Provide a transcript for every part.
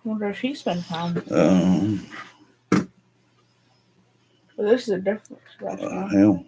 Where does he spend time? Well, This is a different restaurant. hell.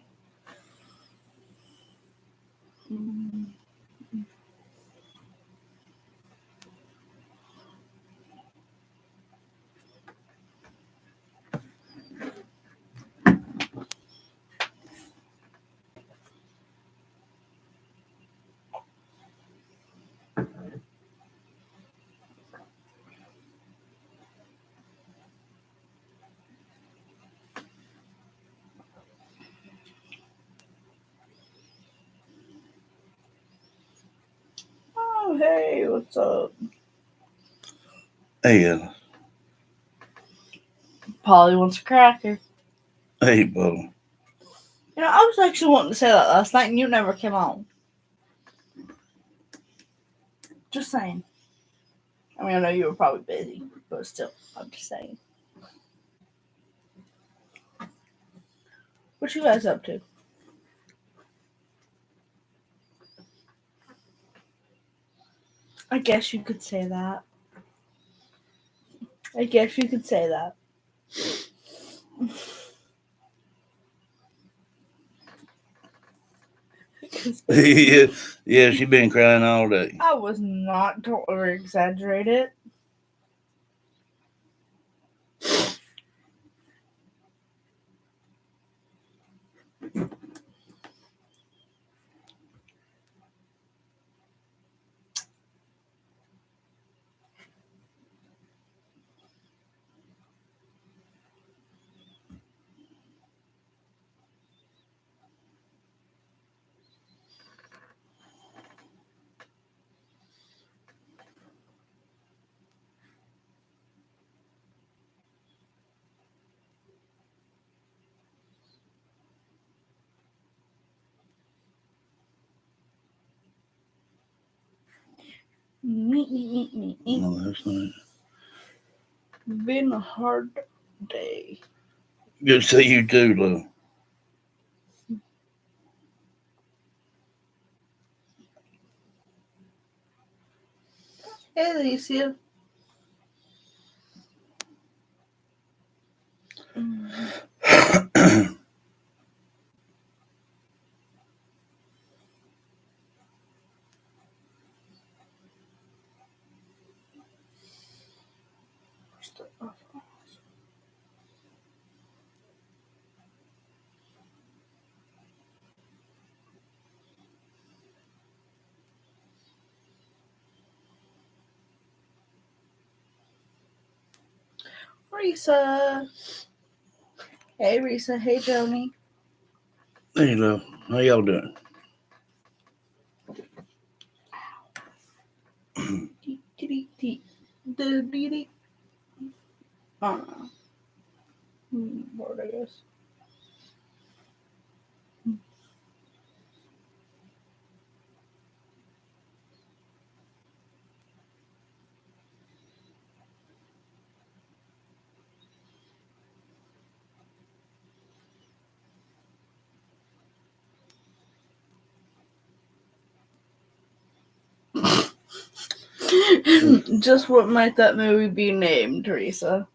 Oh, hey, what's up? Hey, Polly wants a cracker. hey, Bubba. You know, I was actually wanting to say that last night, and you never came on. Just saying. I mean, I know you were probably busy, but still, I'm just saying. What you guys up to? I guess you could say that. I guess you could say that. Yeah, she been crying all day. I was not. Don't over exaggerate it. Me. No, that's not. Been a hard day. Good to see you too, love. Hey, Alicia. Risa. Hey, Risa. Hey, Joni. Hey, love. How y'all doing? Lord, I guess. Just what might that movie be named, Teresa?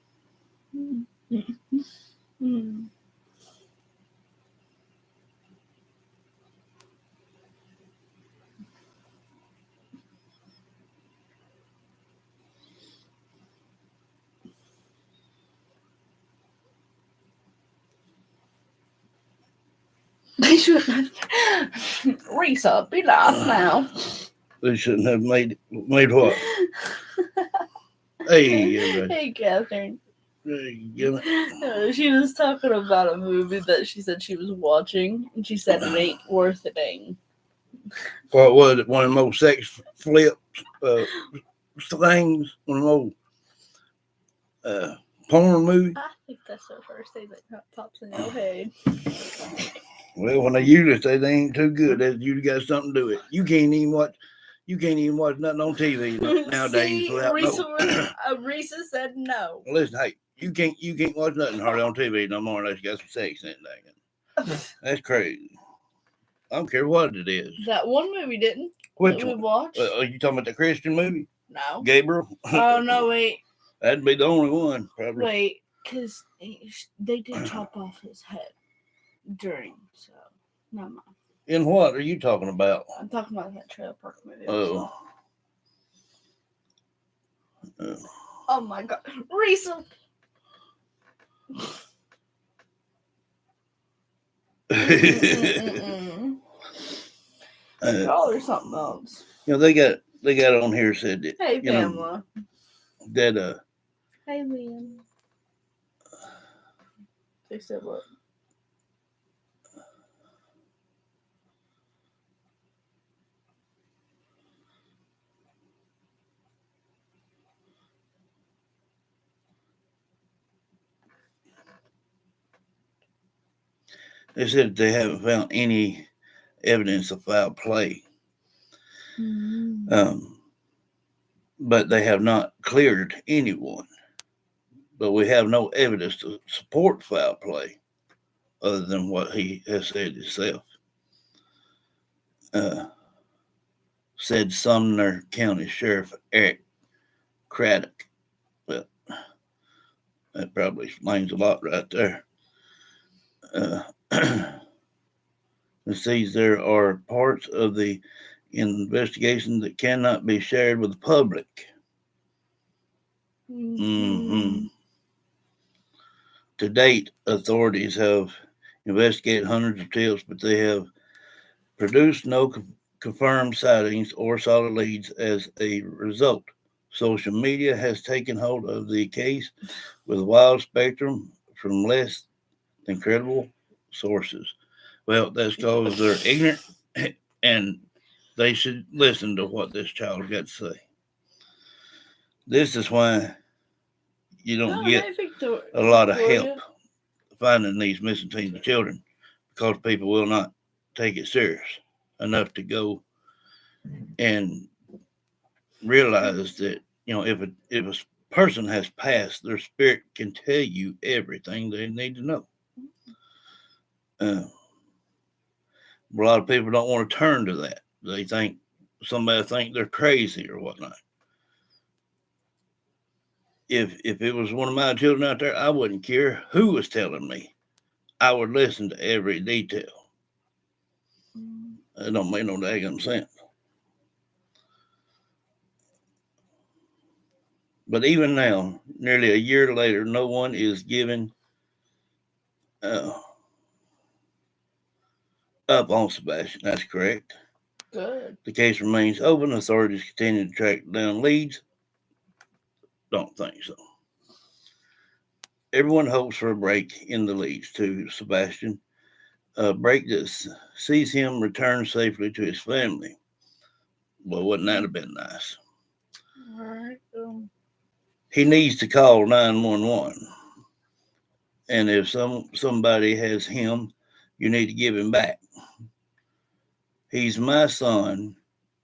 They shouldn't have. Risa, be nice now. They shouldn't have made what? Hey, everybody. Hey, Catherine. Hey, She was talking about a movie that she said she was watching, and she said it ain't worth it. What was it? One of them old sex flips things? One of them old porn movies? I think that's the first thing that pops in your head. Well, when they usually say they ain't too good, that you got something to do it. You can't even watch nothing on TV nowadays. See, without Risa said no. Listen, hey, you can't watch nothing hardly on TV no more unless you got some sex in it. That's crazy. I don't care what it is. That one movie didn't. Which that we one? watched? Are you talking about the Christian movie? No. Gabriel? Oh no, wait. That'd be the only one, probably. Wait, because they did chop off his head during, so never mind. In what are you talking about? I'm talking about that trailer park movie. Oh. Oh my god. Risa! Oh, there's something else. They got on here said that. Hey, Pamela. That Hey, Liam. They said what? they said they haven't found any evidence of foul play. But they have not cleared anyone. But we have no evidence to support foul play other than what he has said himself. Said Sumner County Sheriff Eric Craddock. Well, that probably explains a lot right there. It says there are parts of the investigation that cannot be shared with the public. To date, authorities have investigated hundreds of tips, but they have produced no confirmed sightings or solid leads as a result. Social media has taken hold of the case with a wide spectrum from less than credible sources. Well, that's because they're ignorant, and they should listen to what this child got to say. This is why you don't get a lot of help finding these missing teens and children, because people will not take it serious enough to go and realize that, if a person has passed, their spirit can tell you everything they need to know. A lot of people don't want to turn to that. They think somebody think they're crazy or whatnot. If it was one of my children out there, I wouldn't care who was telling me. I would listen to every detail. It don't make no daggone sense. But even now, nearly a year later, no one is given up on Sebastian. That's correct. Good. The case remains open. Authorities continue to track down leads. Don't think so. Everyone hopes for a break in the leads to Sebastian, a break that sees him return safely to his family. Well, wouldn't that have been nice? All right. He needs to call 911. And if somebody has him, you need to give him back. He's my son.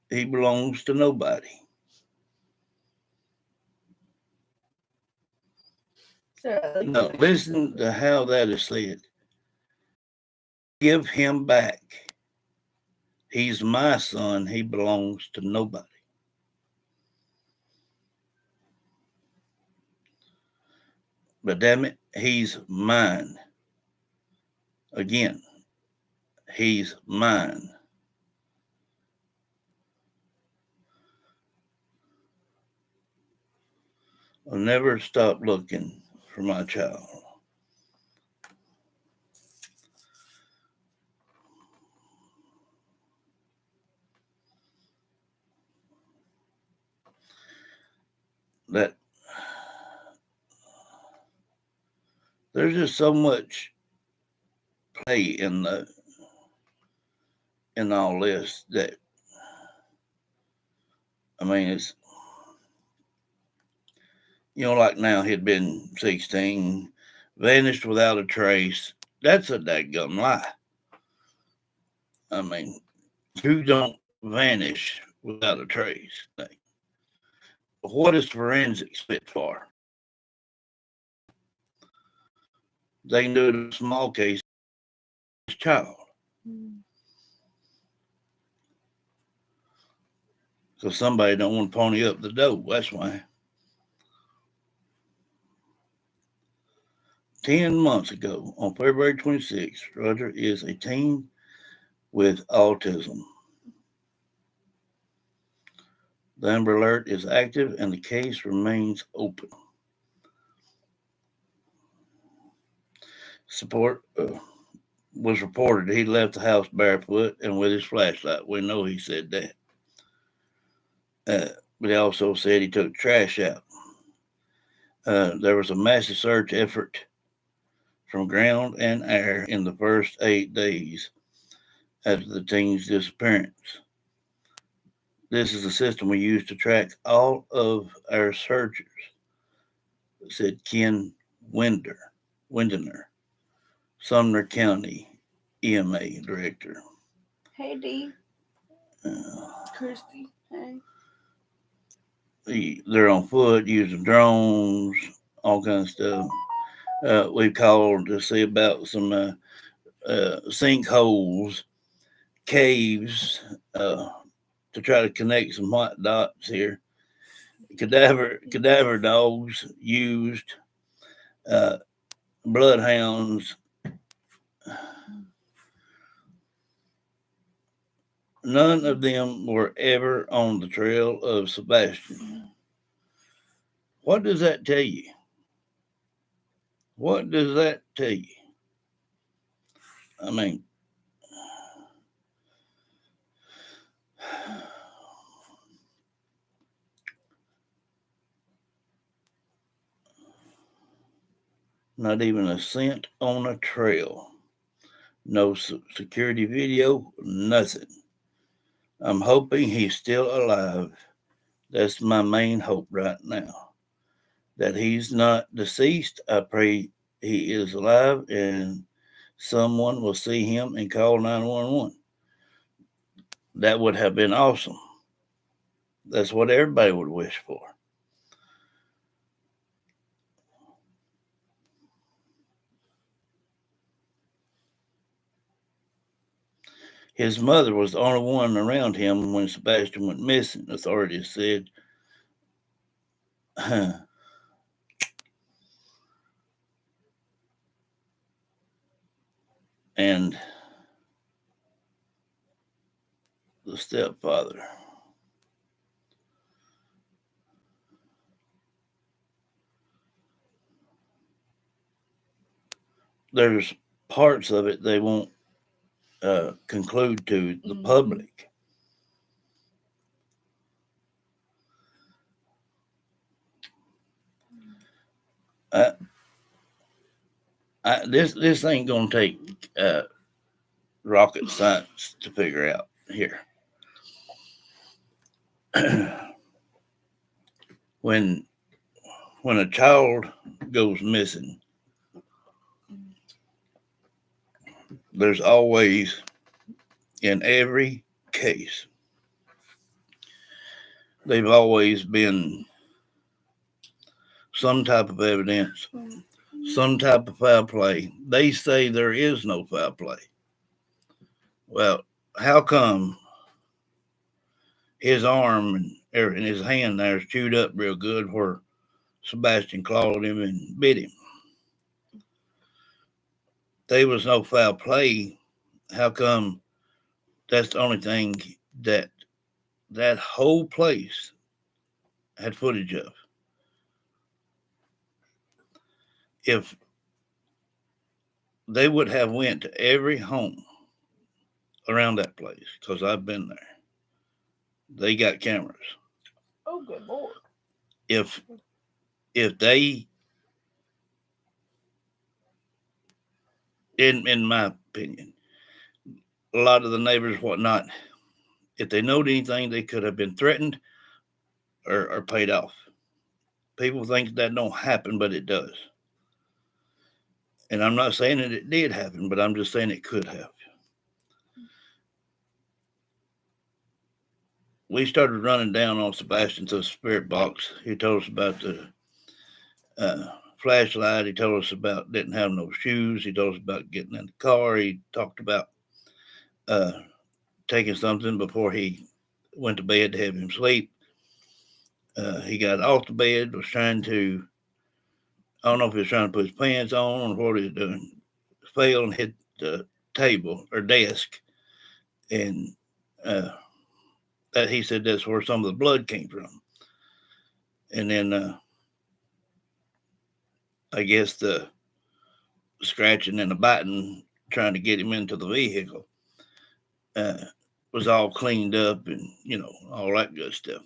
He belongs to nobody. Now, listen to how that is said. Give him back. He's my son. He belongs to nobody. But damn it, he's mine. Again, he's mine. I'll never stop looking for my child. That there's just so much play in all this that, I mean, it's, like now he'd been 16, vanished without a trace. That's a dadgum lie. I mean, you don't vanish without a trace. What is forensics fit for? They can do it in a small case, child. So somebody don't want to pony up the dough. That's why. 10 months ago, on February 26th, Roger is a teen with autism. The Amber Alert is active and the case remains open. Support was reported he left the house barefoot and with his flashlight. We know he said that. But he also said he took trash out. There was a massive search effort from ground and air in the first 8 days after the teen's disappearance. This is a system we use to track all of our searchers, said Ken Windener, Sumner County EMA director. Hey, D. Christy. Hey. They're on foot using drones, all kinds of stuff. We called to see about some sinkholes, caves, to try to connect some white dots here. Cadaver dogs used, bloodhounds. None of them were ever on the trail of Sebastian. What does that tell you? What does that tell you? I mean, not even a scent on a trail. No security video, nothing. I'm hoping he's still alive. That's my main hope right now. That he's not deceased. I pray he is alive and someone will see him and call 911. That would have been awesome. That's what everybody would wish for. His mother was the only one around him when Sebastian went missing, authorities said. And the stepfather. There's parts of it they won't conclude to the public. This ain't gonna take rocket science to figure out here. when a child goes missing, there's always, in every case, they've always been some type of evidence, some type of foul play. They say there is no foul play. Well, how come his arm and his hand there is chewed up real good where Sebastian clawed him and bit him? There was no foul play. How come that's the only thing that whole place had footage of? If they would have went to every home around that place, because I've been there, they got cameras. Oh, good Lord. If they, in my opinion, a lot of the neighbors, whatnot, if they knowed anything, they could have been threatened or paid off. People think that don't happen, but it does. And I'm not saying that it did happen, but I'm just saying it could have. We started running down on Sebastian to the spirit box. He told us about the flashlight. He told us about didn't have no shoes. He told us about getting in the car. He talked about taking something before he went to bed to have him sleep. He got off the bed, was trying to I don't know if he was trying to put his pants on or what he was doing. Fell and hit the table or desk, and uh, that he said that's where some of the blood came from. And then I guess the scratching and the biting, trying to get him into the vehicle, uh, was all cleaned up and all that good stuff.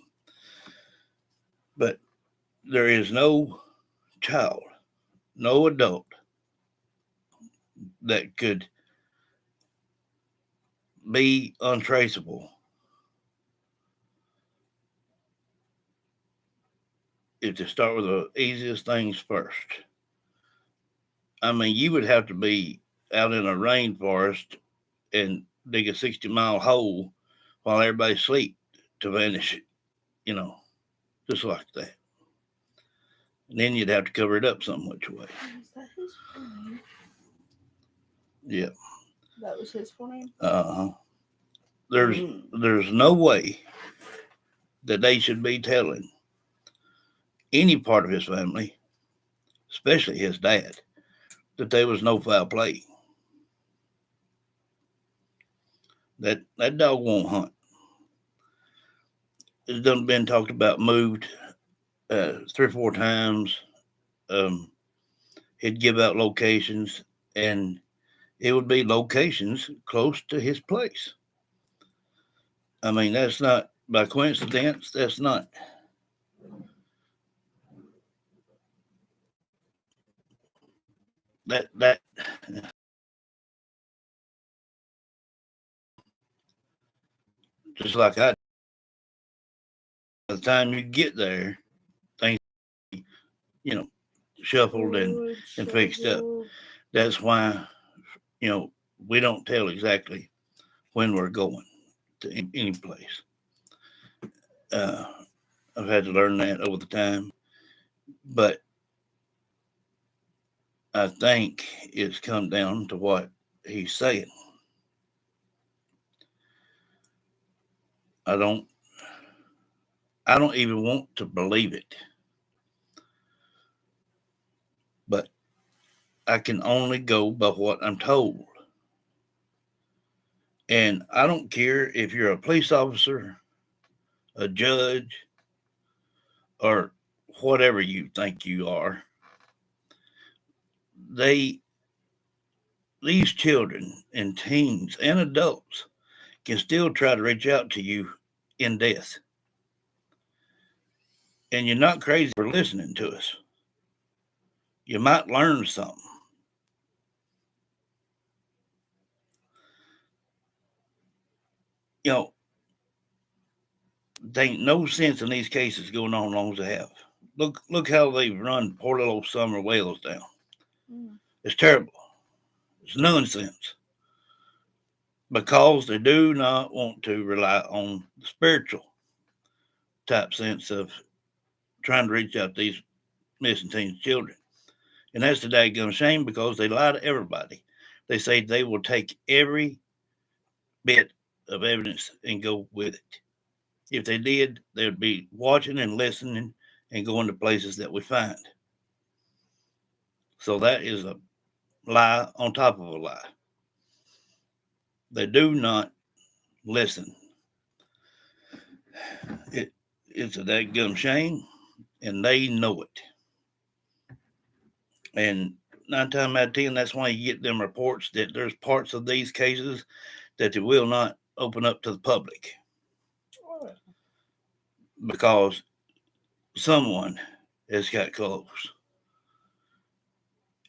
But there is no child, no adult that could be untraceable if to start with the easiest things first. I mean, you would have to be out in a rainforest and dig a 60-mile hole while everybody's asleep to vanish it, you know, just like that. And then you'd have to cover it up some which way. Is that his full name? Yeah. That was his full name? Uh-huh. There's no way that they should be telling any part of his family, especially his dad, that there was no foul play. That dog won't hunt. It's done been talked about, moved 3 or 4 times. He'd give out locations, and it would be locations close to his place. I mean, that's not by coincidence. That's not. That just like I. By the time you get there, things shuffled and fixed up. That's why we don't tell exactly when we're going to any place. I've had to learn that over the time, but I think it's come down to what he's saying. I don't even want to believe it, but I can only go by what I'm told. And I don't care if you're a police officer, a judge, or whatever you think you are. These children and teens and adults can still try to reach out to you in death. And you're not crazy for listening to us. You might learn something. There ain't no sense in these cases going on as long as they have. Look how they've run poor little Summer Wales down. It's terrible. It's nonsense. Because they do not want to rely on the spiritual type sense of trying to reach out to these missing teen children. And that's the daggum shame, because they lie to everybody. They say they will take every bit of evidence and go with it. If they did, they would be watching and listening and going to places that we find. So that is a lie on top of a lie. They do not listen. It's a daggum shame, and they know it. And 9 times out of 10, that's why you get them reports that there's parts of these cases that they will not open up to the public. Because someone has got close.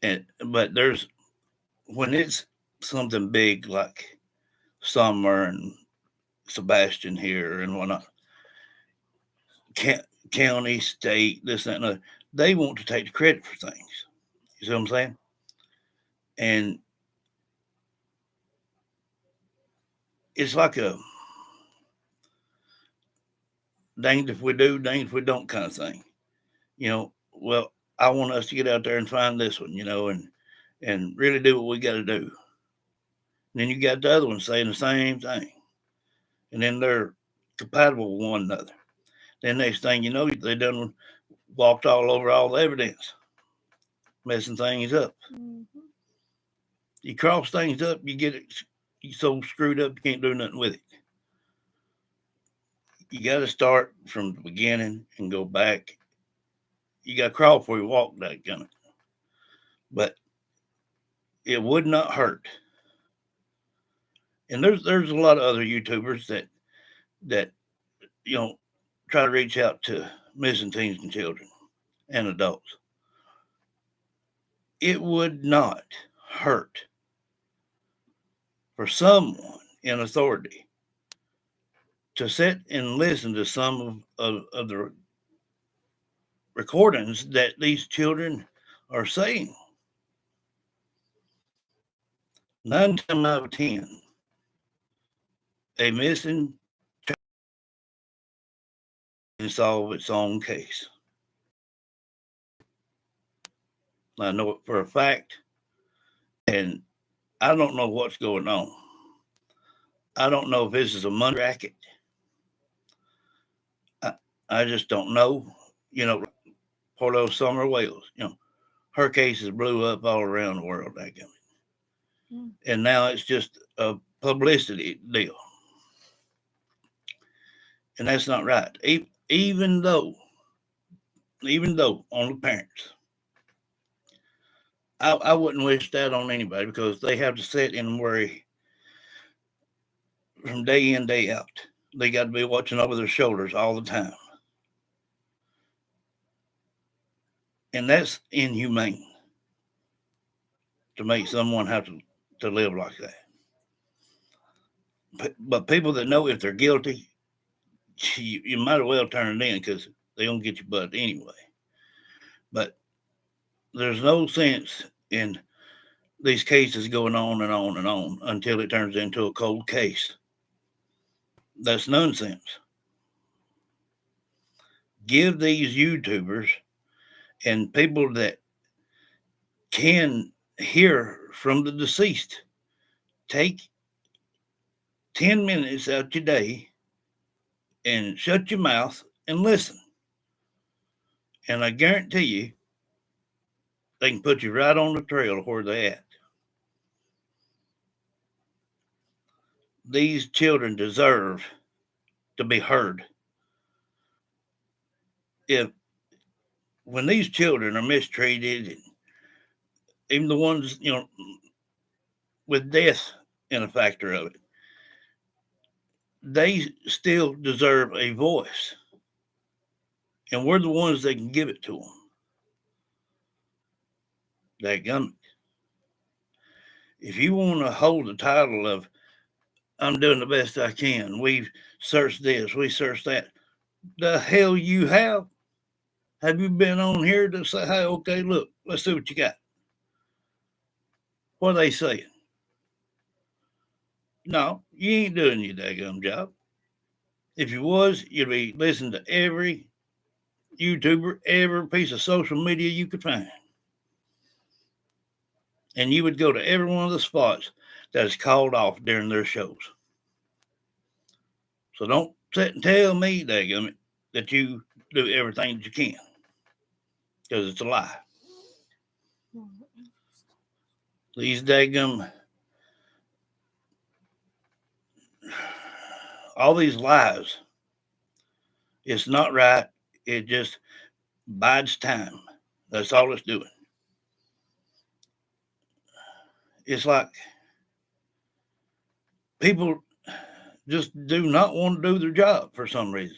But when it's something big like Summer and Sebastian here and whatnot, county, state, this, that, and other, they want to take the credit for things. You see what I'm saying? And it's like a danged if we do, danged if we don't kind of thing. Well, I want us to get out there and find this one, and really do what we got to do. And then you got the other one saying the same thing. And then they're compatible with one another. Then next thing you know, they done walked all over all the evidence. messing things up. Mm-hmm. You cross things up, you get it so screwed up you can't do nothing with it. You got to start from the beginning and go back. You got to crawl before you walk, that kind of. But it would not hurt. And there's a lot of other YouTubers that try to reach out to missing teens and children and adults. It would not hurt for someone in authority to sit and listen to some of the recordings that these children are saying. 9 times out of 10, a missing child can solve its own case. I know it for a fact, and I don't know what's going on. I don't know if this is a money racket. I just don't know. Poor little Summer Wales, her cases blew up all around the world. And now it's just a publicity deal. And that's not right. Even though on the parents, I wouldn't wish that on anybody because they have to sit and worry from day in, day out. They got to be watching over their shoulders all the time. And that's inhumane to make someone have to live like that. But people that know if they're guilty, you might as well turn it in because they're going to get your butt anyway. But there's no sense in these cases going on and on and on until it turns into a cold case. That's nonsense. Give these YouTubers and people that can hear from the deceased, take 10 minutes out your day and shut your mouth and listen. And I guarantee you, they can put you right on the trail of where they're at. These children deserve to be heard. When these children are mistreated, and even the ones, with death in a factor of it, they still deserve a voice. And we're the ones that can give it to them. Dadgummit. If you want to hold the title of, I'm doing the best I can, we've searched this, we searched that, the hell you have? Have you been on here to say, hey, okay, look, let's see what you got? What are they saying? No, you ain't doing your daggum job. If you was, you'd be listening to every YouTuber, every piece of social media you could find. And you would go to every one of the spots that is called off during their shows. So don't sit and tell me, daggum, that you do everything that you can. Because it's a lie. These daggum, all these lies, it's not right. It just bides time. That's all it's doing. It's like people just do not want to do their job for some reason.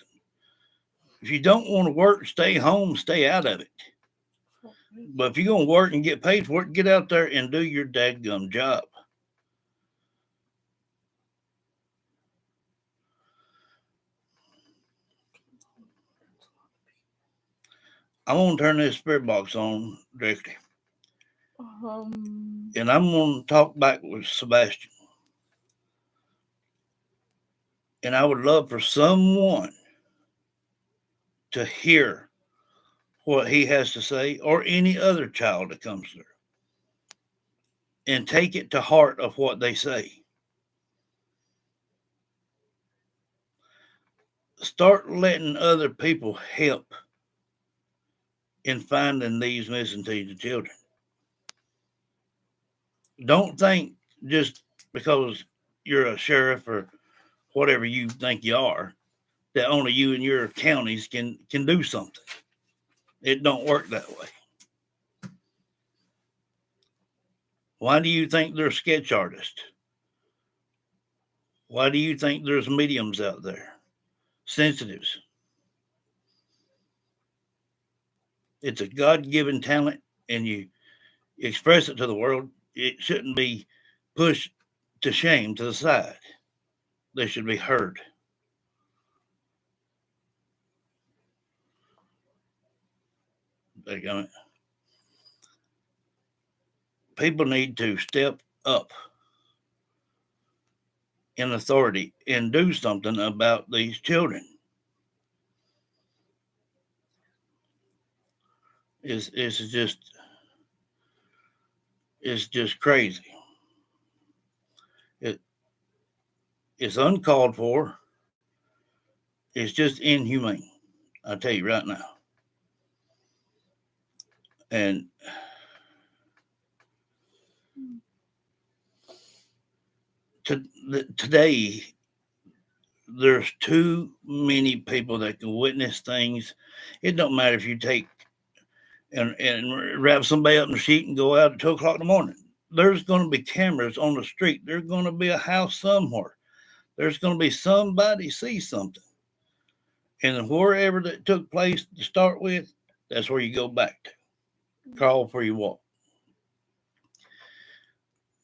If you don't want to work, stay home, stay out of it. But if you're going to work and get paid for it, get out there and do your dadgum job. I'm going to turn this spirit box on directly. And I'm going to talk back with Sebastian. And I would love for someone to hear what he has to say, or any other child that comes through, and take it to heart of what they say. Start letting other people help in finding these missing teens and children. Don't think just because you're a sheriff or whatever you think you are that only you and your counties can do something. It don't work that way. Why do you think there's sketch artists? Why do you think there's mediums out there? Sensitives. It's a God-given talent, and you express it to the world. It shouldn't be pushed to shame to the side. They should be heard. People need to step up in authority and do something about these children. It's just crazy. It's uncalled for. It's just inhumane. I tell you right now. And today, there's too many people that can witness things. It don't matter if you take and wrap somebody up in a sheet and go out at 2 o'clock in the morning. There's going to be cameras on the street. There's going to be a house somewhere. There's going to be somebody see something. And wherever that took place to start with, that's where you go back to. Crawl before you walk.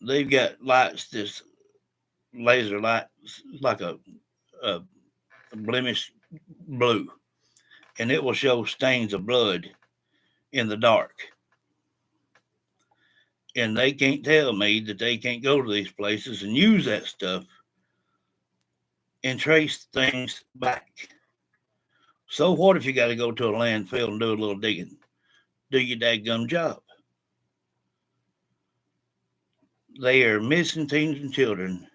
They've got lights, this laser light, like a blemish blue, and it will show stains of blood in the dark. And they can't tell me that they can't go to these places and use that stuff and trace things back. So what if you got to go to a landfill and do a little digging? Do your dadgum job. They are missing teens and children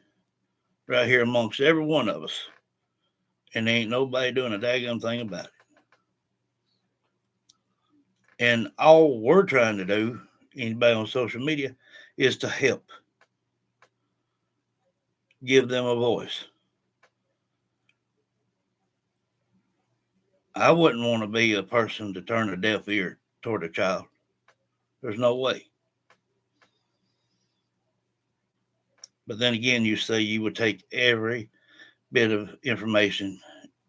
right here amongst every one of us. And there ain't nobody doing a daggum thing about it. And all we're trying to do, anybody on social media, is to help. Give them a voice. I wouldn't want to be a person to turn a deaf ear toward a child. There's no way. But then again, you say you would take every bit of information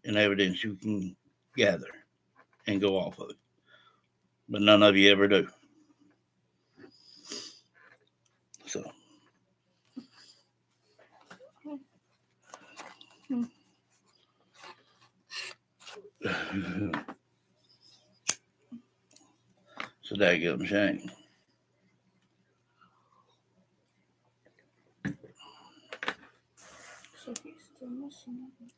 and evidence you can gather and go off of it. But none of you ever do. So. So that gives them shame. So he's still missing it.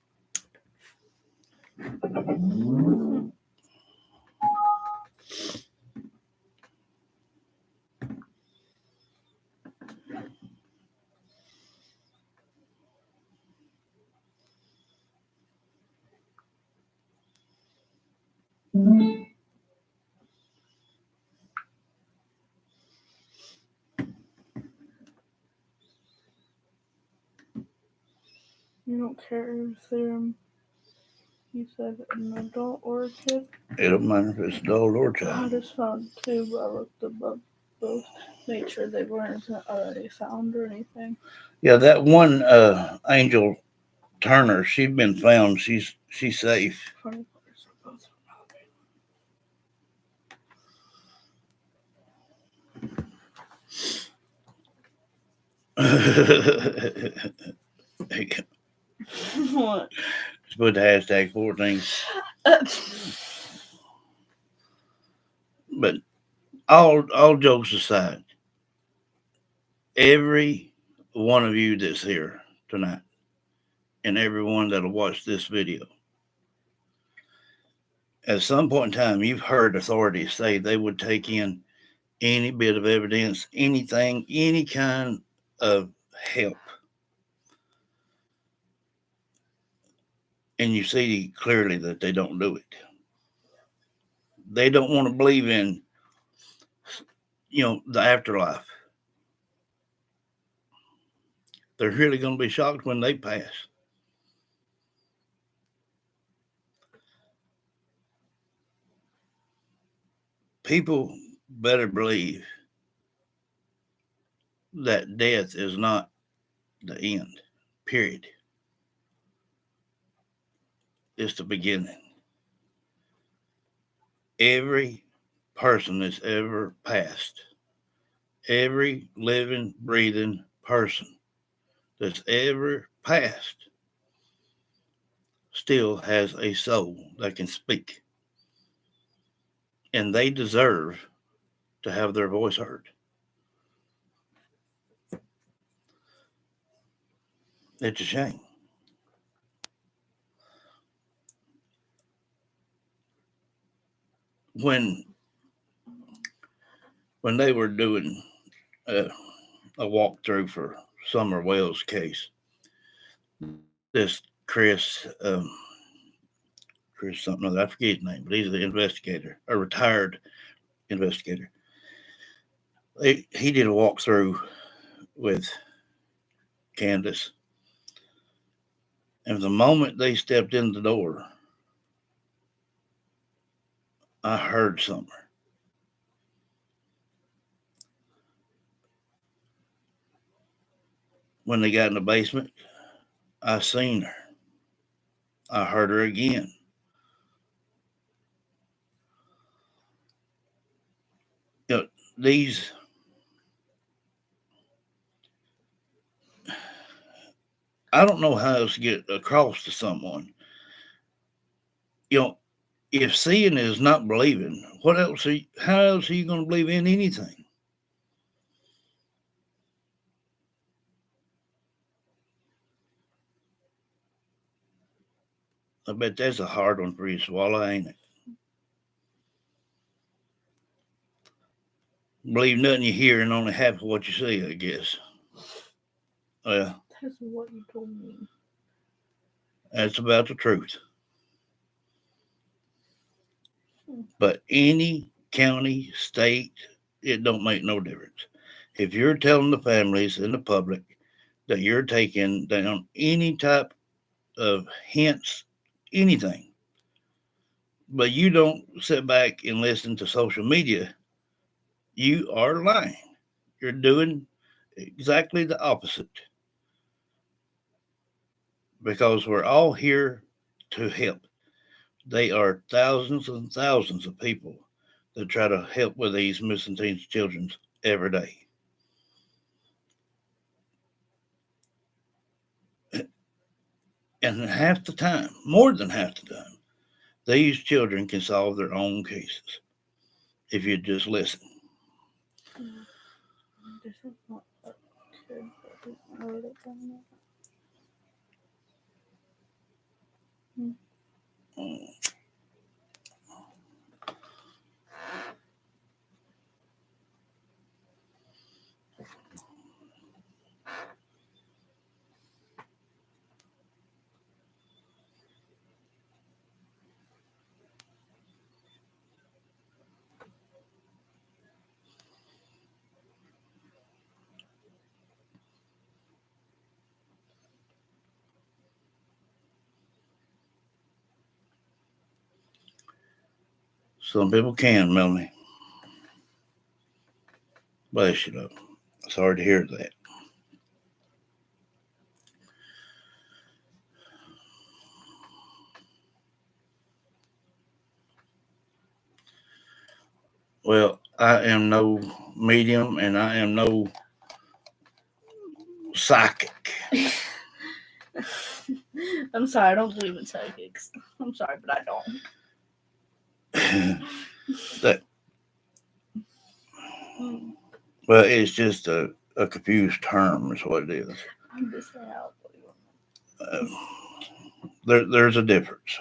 You don't care if you said an adult or a kid? It don't matter if it's adult or I child. just found two, but I looked above both, made sure they weren't already found or anything. Yeah, that one Angel Turner, she's been found. She's safe. Funny parts are both What? Just put the hashtag 14. But all jokes aside, every one of you that's here tonight and everyone that'll watch this video, at some point in time, you've heard authorities say they would take in any bit of evidence, anything, any kind of help. And you see clearly that they don't do it. They don't want to believe in, the afterlife. they're really going to be shocked when they pass. People better believe that death is not the end, period. It's the beginning. Every person that's ever passed, every living, breathing person that's ever passed still has a soul that can speak. And they deserve to have their voice heard. It's a shame. When they were doing a walkthrough for Summer Wells' case, this Chris something other, I forget his name, but he's the investigator, a retired investigator. He did a walkthrough with Candace, and the moment they stepped in the door, I heard something. When they got in the basement, I seen her. I heard her again. You know, these, I don't know how else to get across to someone. You know, if seeing is not believing, how else are you going to believe in anything? I bet that's a hard one for you to swallow, ain't it? Believe nothing you hear and only half of what you see, I guess. Well, That's what you told me. That's about the truth. But any county, state, it don't make no difference. If you're telling the families and the public that you're taking down any type of hints, anything, but you don't sit back and listen to social media, you are lying. You're doing exactly the opposite. Because we're all here to help. They are thousands and thousands of people that try to help with these missing teens children every day. And half the time, more than half the time, these children can solve their own cases if you just listen. This is not a kid, but I wrote it down. Some people can, Melanie. Bless you, though. Sorry to hear that. Well, I am no medium and I am no psychic. I'm sorry, I don't believe in psychics. I'm sorry, but I don't. Well, it's just a confused term, is what it is. I'm just saying I don't believe in There's a difference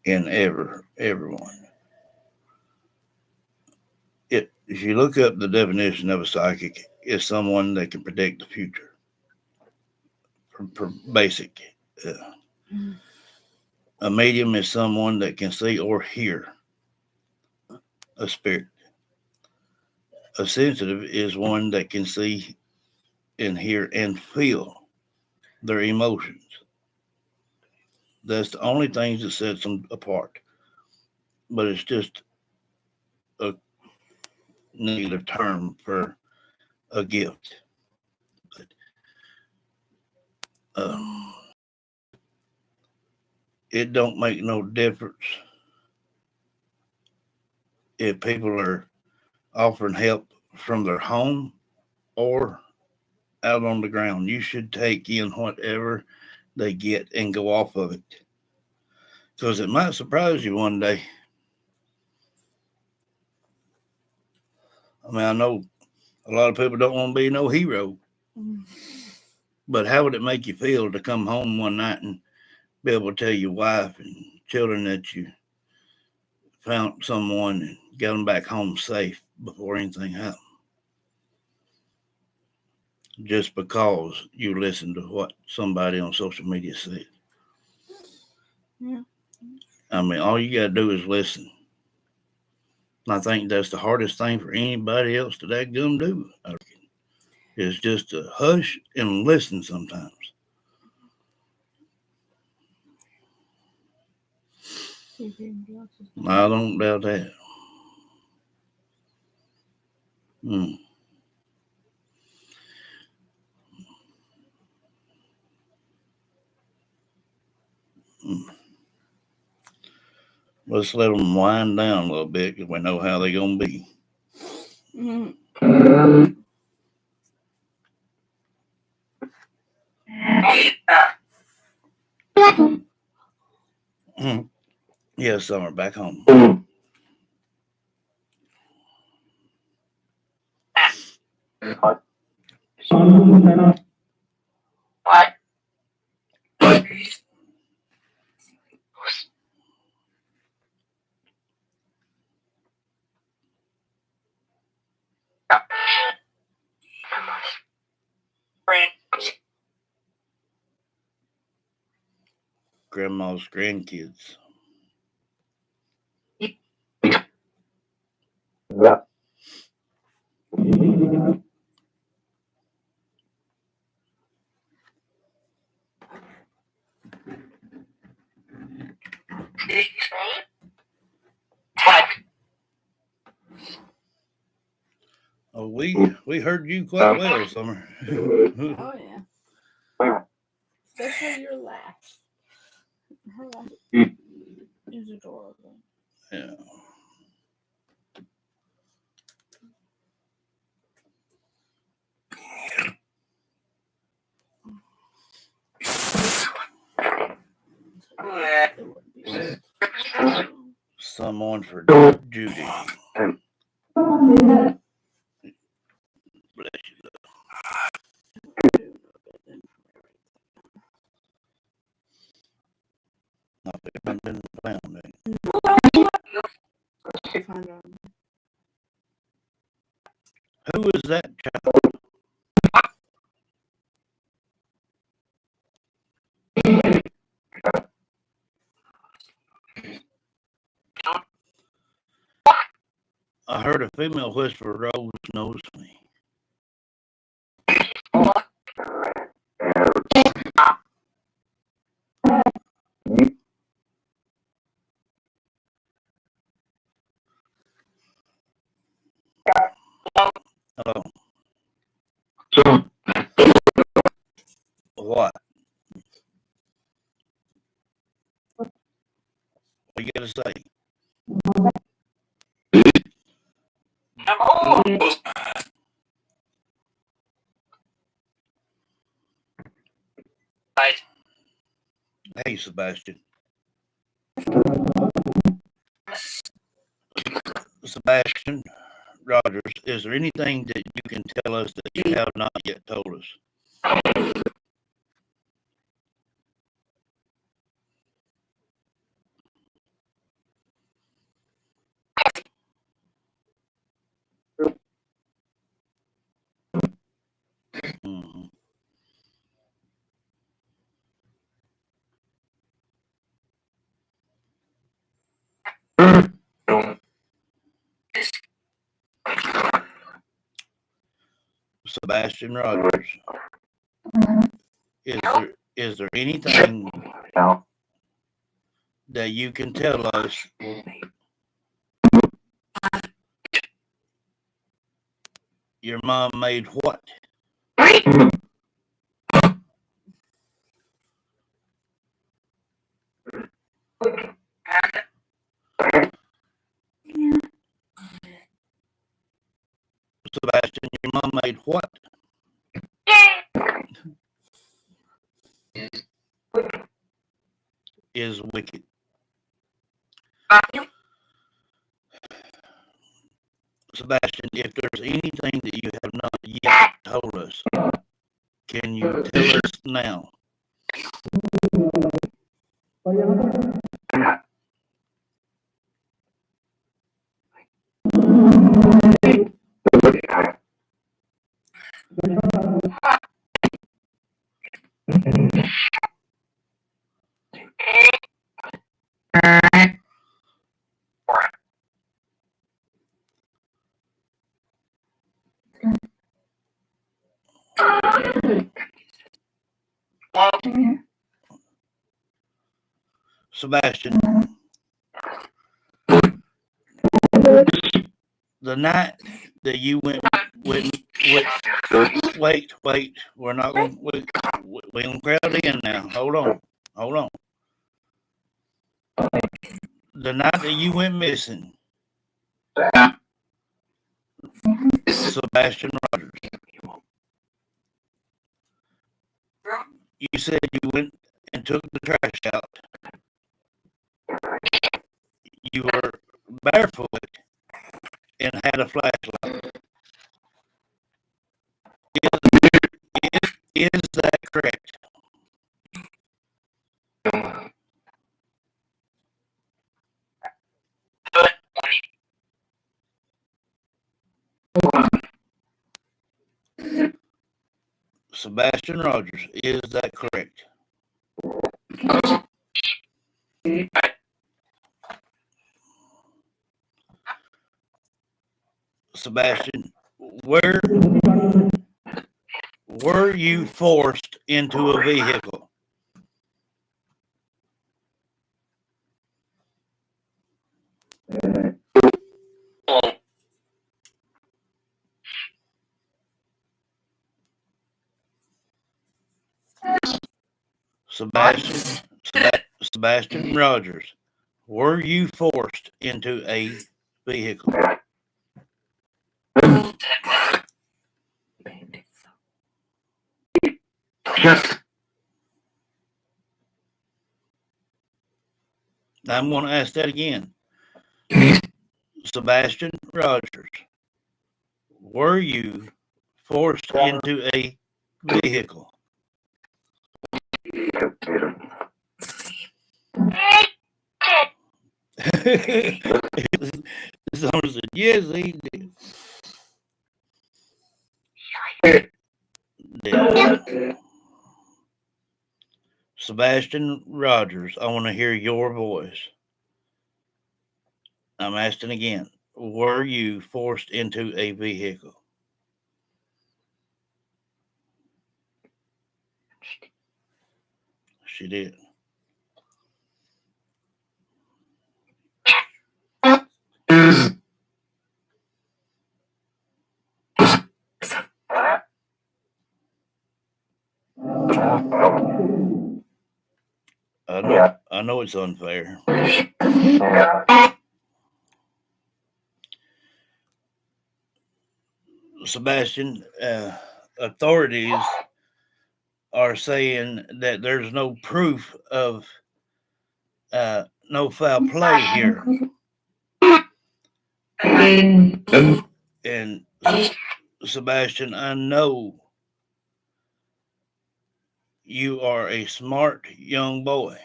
in everyone. If you look up the definition of a psychic, it's someone that can predict the future. For basic. A medium is someone that can see or hear a spirit. A sensitive is one that can see and hear and feel their emotions. That's the only things that sets them apart. But it's just a negative term for a gift. But, it don't make no difference if people are offering help from their home or out on the ground. You should take in whatever they get and go off of it. Because it might surprise you one day. I mean, I know a lot of people don't want to be no hero, but how would it make you feel to come home one night and be able to tell your wife and children that you found someone and got them back home safe before anything happened? Just because you listened to what somebody on social media said. Yeah. I mean, all you got to do is listen. And I think that's the hardest thing for anybody else to that gum do. Is just to hush and listen sometimes. I don't doubt that. Mm. Mm. Let's let them wind down a little bit because we know how they're going to be. Mm. Yeah, Summer, back home. Grandma's grandkids. Oh, we heard you quite well, Summer. Oh yeah. Especially your laugh. Her laugh is adorable. Yeah. Someone for Judy. Bless you. Not been found. Who is that child? I heard a female whisper, Rose knows me. Oh. What? What you got to say? Hey, Sebastian. Sebastian Rogers, is there anything that you can tell us that you have not yet told us? Mm-hmm. Sebastian Rogers, is there anything that you can tell us your mom made what? Sebastian, your mom made what? Is wicked. Sebastian, if there's anything that you have not yet told us, can you tell us now? Sebastian, the night that you went with wait, we're not going we're gonna crowd in now. Hold on. The night that you went missing, Sebastian Rogers, you said you went and took the trash out. You were barefoot and had a flashlight. Is that correct? Sebastian Rogers, is that correct? Sebastian, were you forced into a vehicle? Sebastian Rogers, were you forced into a vehicle? I'm going to ask that again. Sebastian Rogers, were you forced into a vehicle? Someone said, yes, he did. Sebastian Rogers, I want to hear your voice. I'm asking again, were you forced into a vehicle? She did. I know it's unfair. Sebastian, authorities are saying that there's no proof of no foul play here. And Sebastian, I know you are a smart young boy,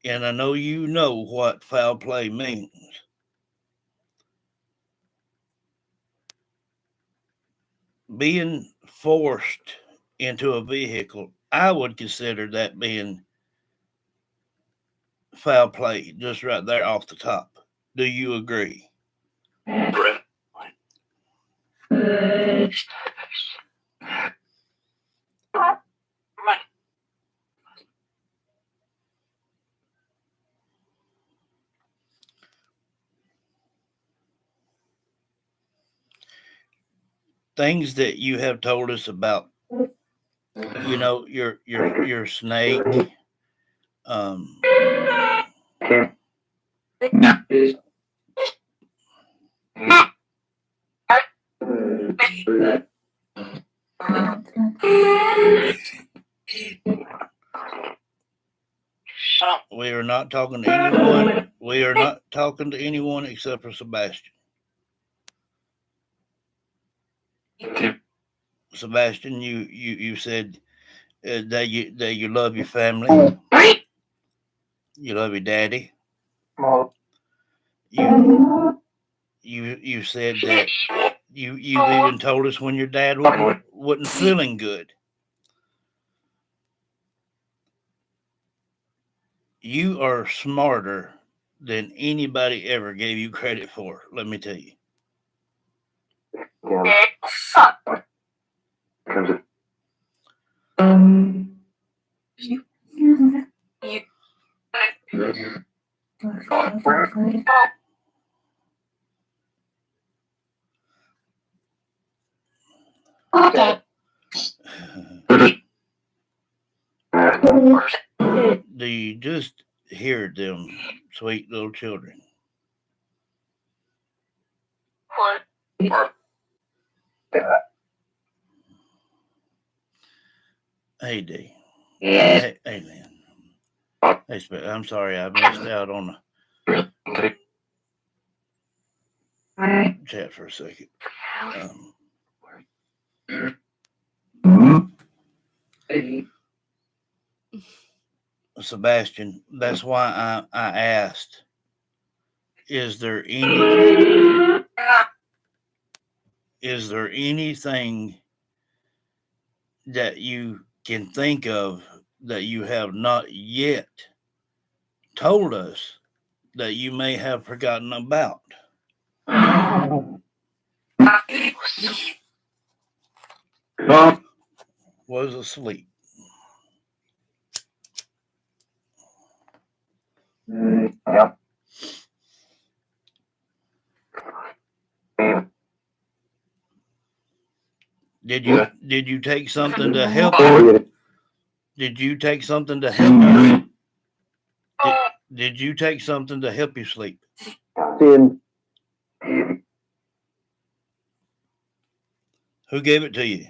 and I know you know what foul play means. Being forced into a vehicle, I would consider that being foul play just right there off the top. Do you agree? things that you have told us about, your snake, um, we are not talking to anyone. We are not talking to anyone except for Sebastian. Sebastian, you said that you love your family. You love your daddy. You said that you've even told us when your dad wasn't feeling good. You are smarter than anybody ever gave you credit for. Let me tell you. Do you just hear them, sweet little children? Hey, D. Hey, man. Hey, I'm sorry I missed out on the chat for a second. Sebastian, that's why I asked, is there anything that you can think of that you have not yet told us that you may have forgotten about? Was asleep. Did you take something to help you? Did you take something to help you? Did you take something to help you sleep? Who gave it to you?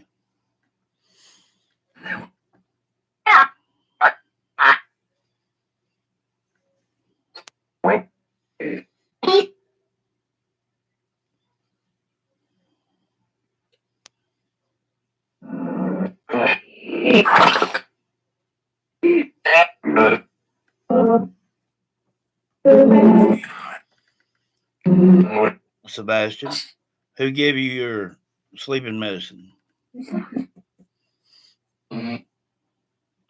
Sebastian, who gave you your sleeping medicine?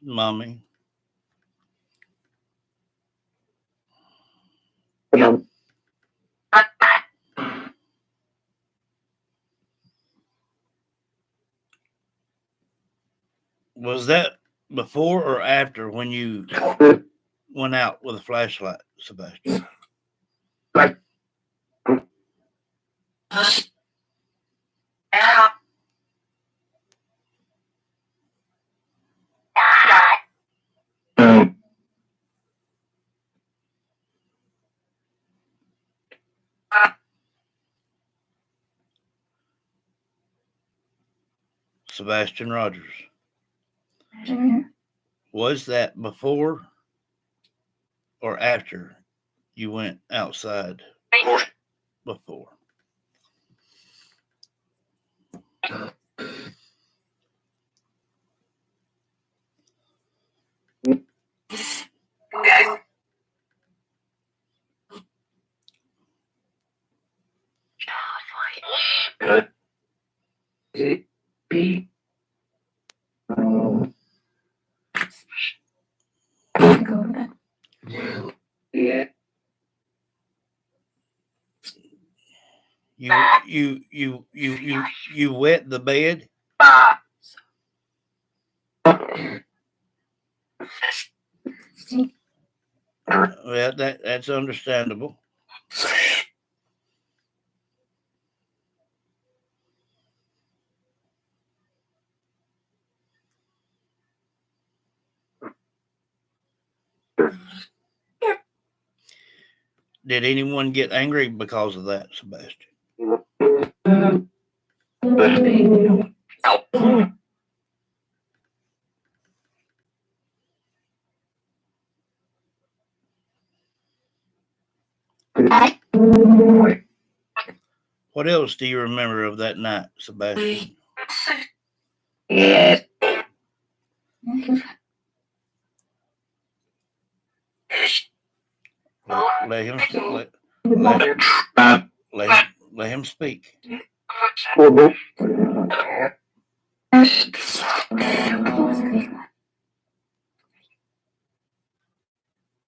Mommy. Was that before or after when you went out with a flashlight, Sebastian? Sebastian Rogers. Was that before or after you went outside? Before. You wet the bed? Well, that's understandable. Did anyone get angry because of that, Sebastian? What else do you remember of that night, Sebastian? Let him speak.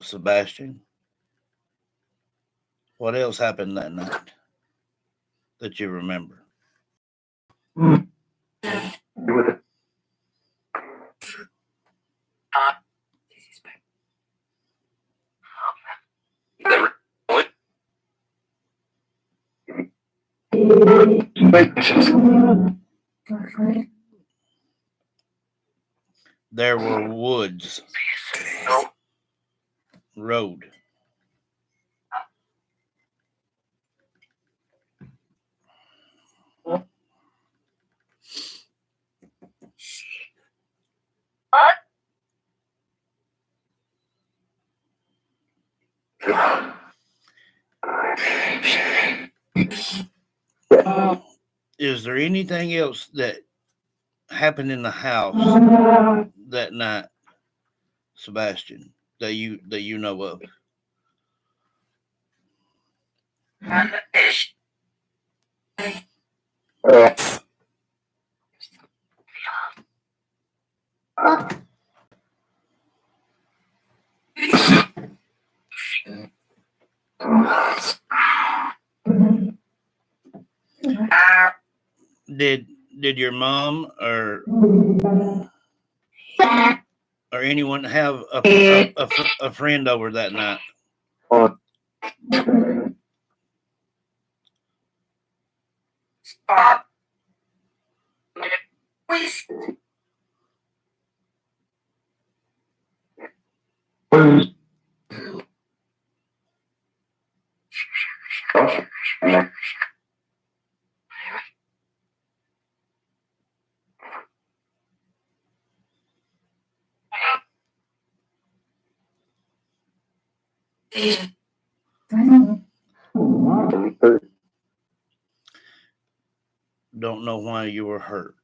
Sebastian, what else happened that night that you remember? There were woods, road. Is there anything else that happened in the house that night, Sebastian, that you know of? Did your mom or anyone have a friend over that night? Don't know why you were hurt.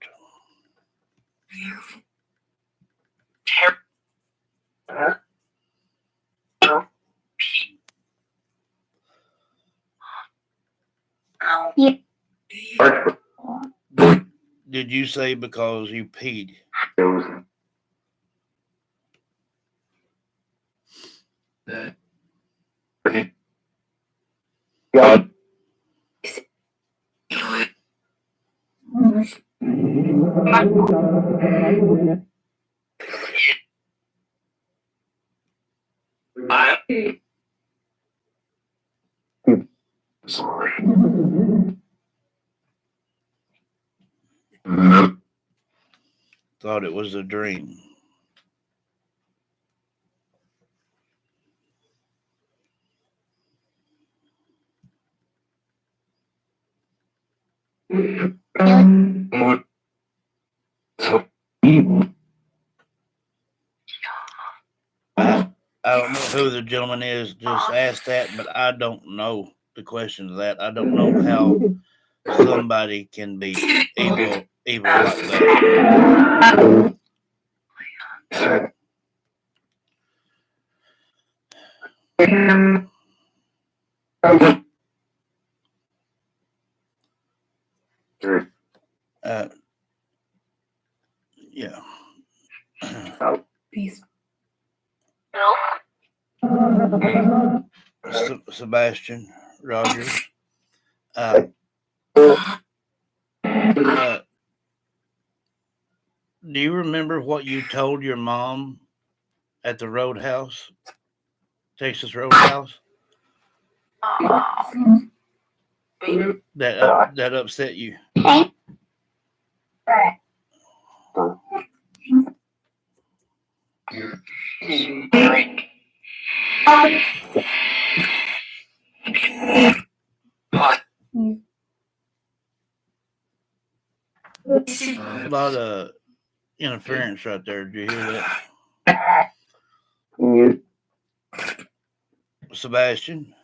Did you say because you peed? Thought it was a dream. I don't know who the gentleman is. Just asked that, but I don't know the question to that. I don't know how somebody can be evil like that. Yeah. Peace. Sebastian, Roger. Do you remember what you told your mom at the Roadhouse, Texas Roadhouse? That upset you. A lot of interference right there. Did you hear that? Sebastian?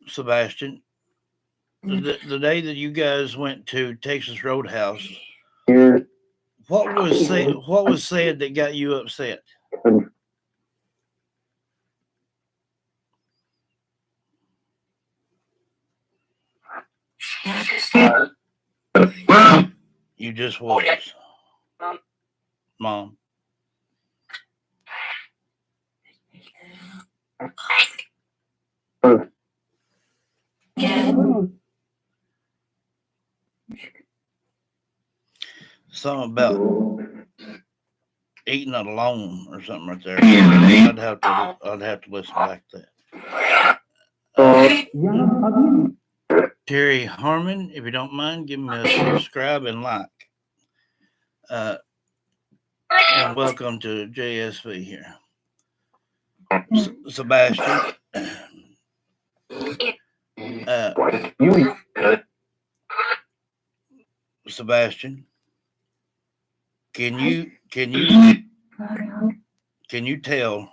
Sebastian, the day that you guys went to Texas Roadhouse, what was said that got you upset? You just was. Mom. Something about eating it alone or something right there. I'd have to listen back to that. Terry Harmon, if you don't mind, give me a subscribe and like. And welcome to JSV here. Sebastian. Sebastian, can you tell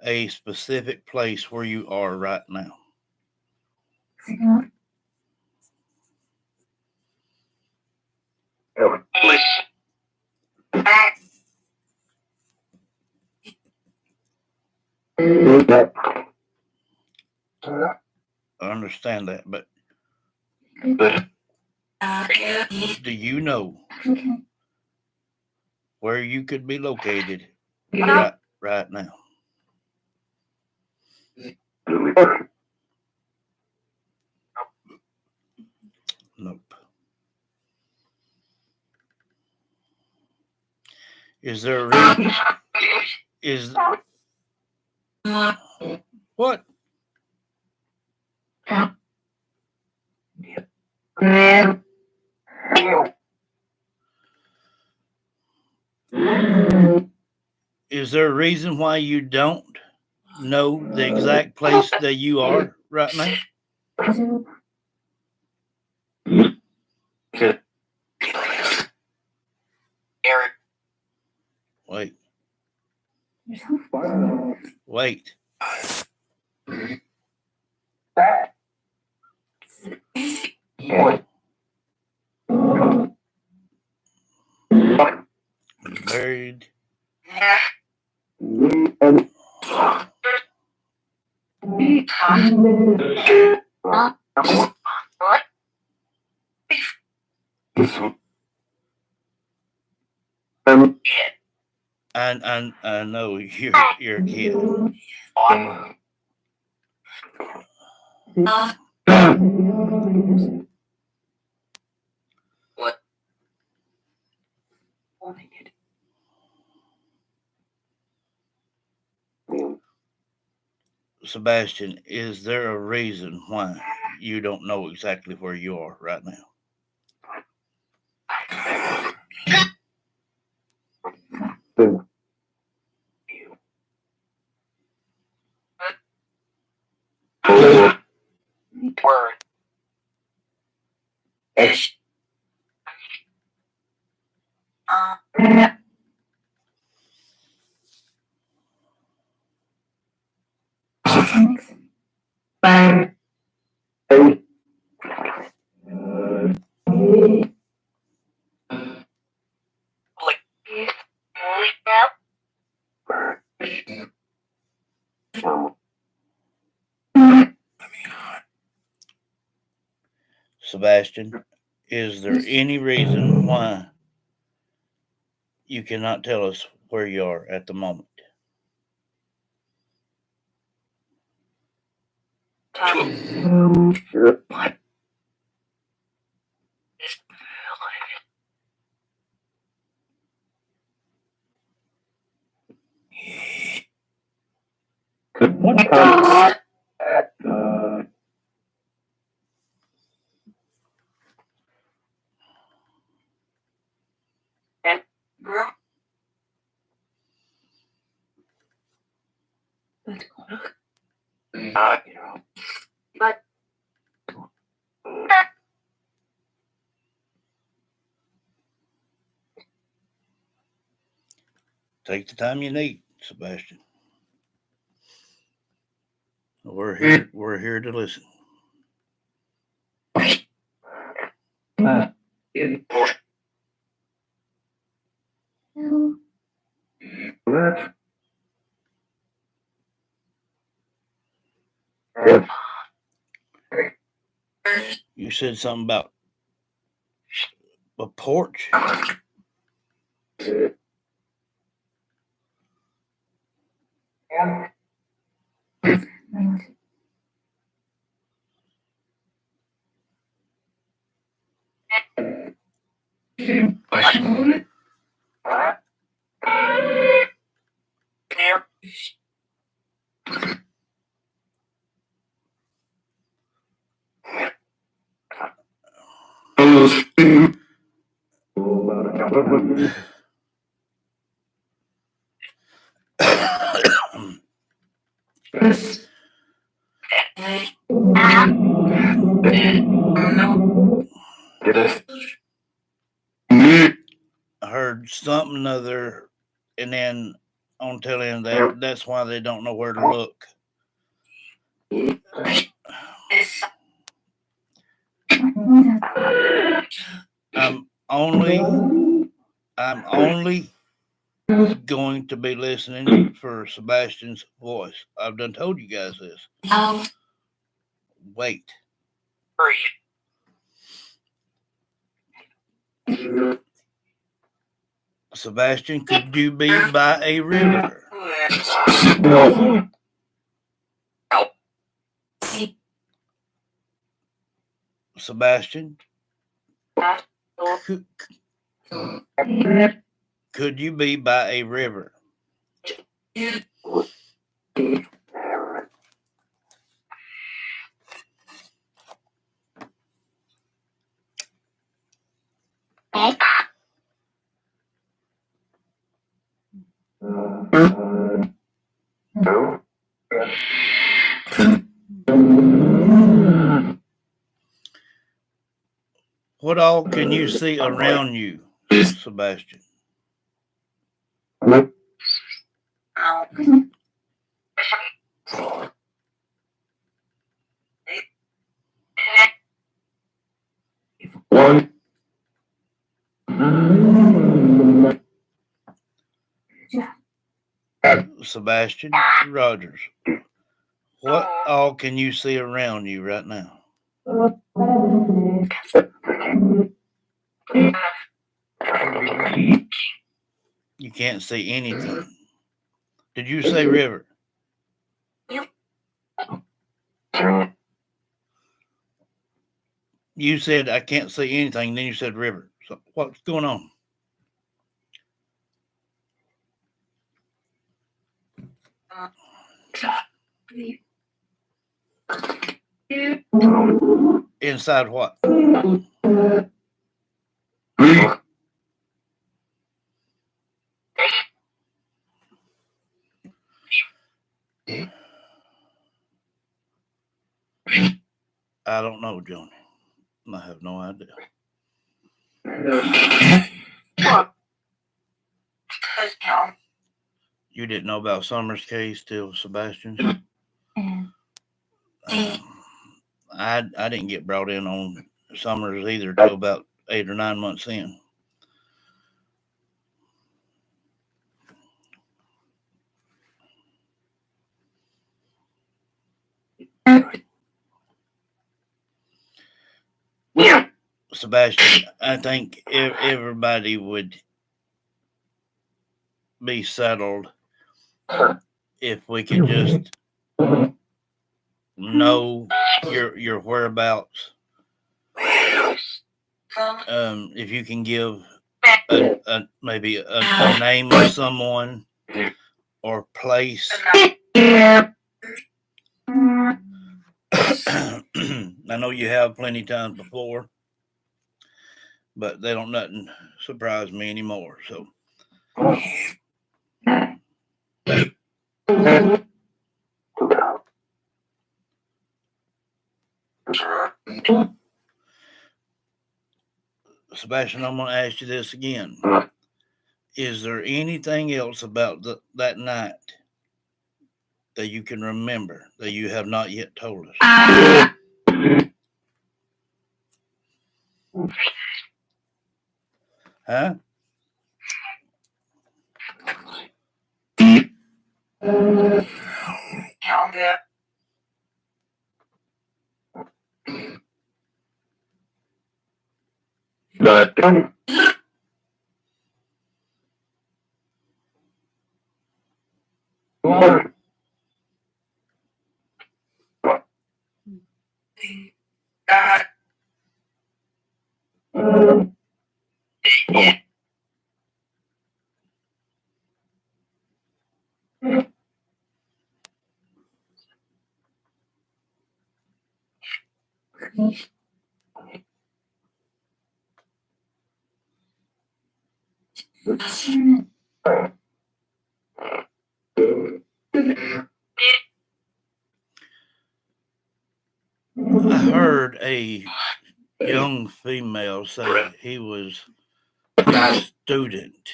a specific place where you are right now? I understand that, but do you know where you could be located right now? Nope. Is there a reason? What? Is there a reason why you don't know the exact place that you are right now? Wait. Wait. Buried. I know you're a kid. Sebastian, is there a reason why you don't know exactly where you are right now? Sebastian, is there any reason why you cannot tell us where you are at the moment? Take the time you need, Sebastian. We're here to listen. You said something about a porch. I heard something other, and then on tail end that's why they don't know where to look. I'm only going to be listening for Sebastian's voice. I've done told you guys this. Wait. Sebastian, could you be by a river? Sebastian, could you be by a river? What all can you see around you, Sebastian? Sebastian Rogers, what all can you see around you right now? You can't see anything. Did you say river? You said I can't see anything, then you said river. So what's going on? Inside what? I don't know, Johnny. I have no idea. You didn't know about Summer's case till Sebastian's? I didn't get brought in on Summers either till about 8 or 9 months in. Sebastian, I think everybody would be settled if we could just know your whereabouts. If you can give maybe a name of someone or place. I know you have plenty of times before, but they don't nothing surprise me anymore. So Sebastian, I'm going to ask you this again. Is there anything else about that night that you can remember that you have not yet told us? Huh? I heard a young female say he was a student.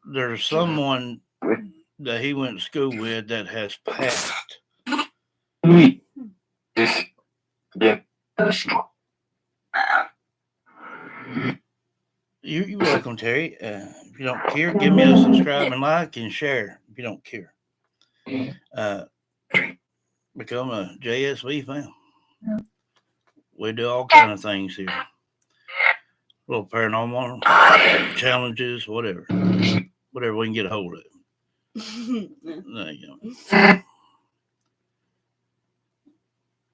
There's someone that he went to school with that has passed. You're welcome, Terry. If you don't care, give me a subscribe and like and share. If you don't care, become a JSV fan. We do all kind of things here. Little paranormal challenges, whatever we can get a hold of. There you go.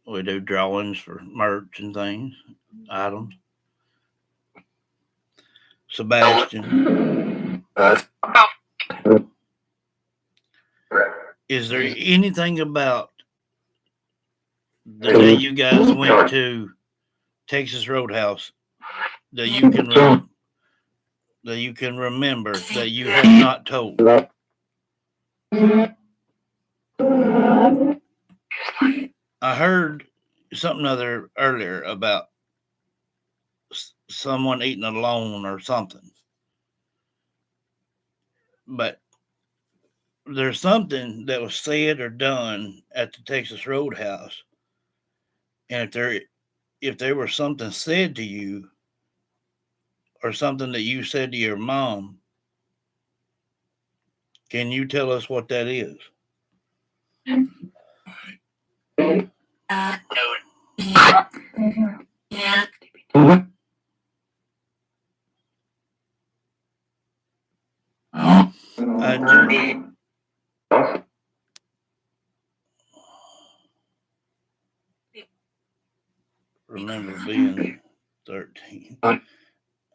We do drawings for merch and things, items. Sebastian, is there anything about the day you guys went to Texas Roadhouse that you can remember that you have not told? I heard something other earlier about someone eating alone or something, but there's something that was said or done at the Texas Roadhouse, and if there was something said to you or something that you said to your mom, can you tell us what that is? I just remember being 13.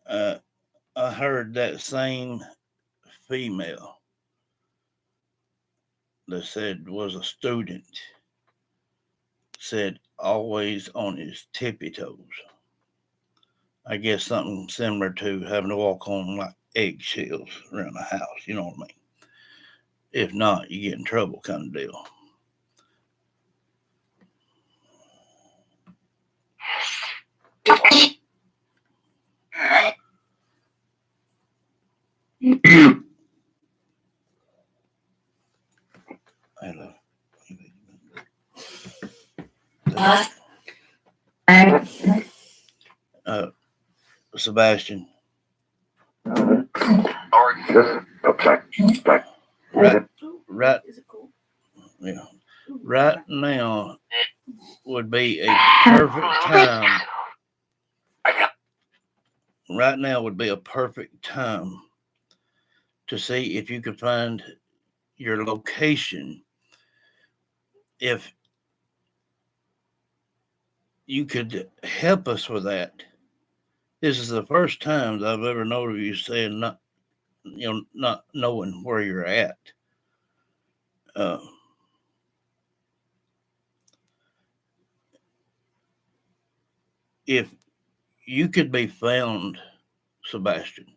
I heard that same female that said was a student said always on his tippy toes. I guess something similar to having to walk on like eggshells around the house, you know what I mean? If not, you get in trouble kind of deal. Hello. Sebastian. Right. Is it cool? Yeah. Right now would be a perfect time. Right now would be a perfect time to see if you could find your location. If you could help us with that. This is the first time that I've ever known of you saying not knowing where you're at. If you could be found, Sebastian,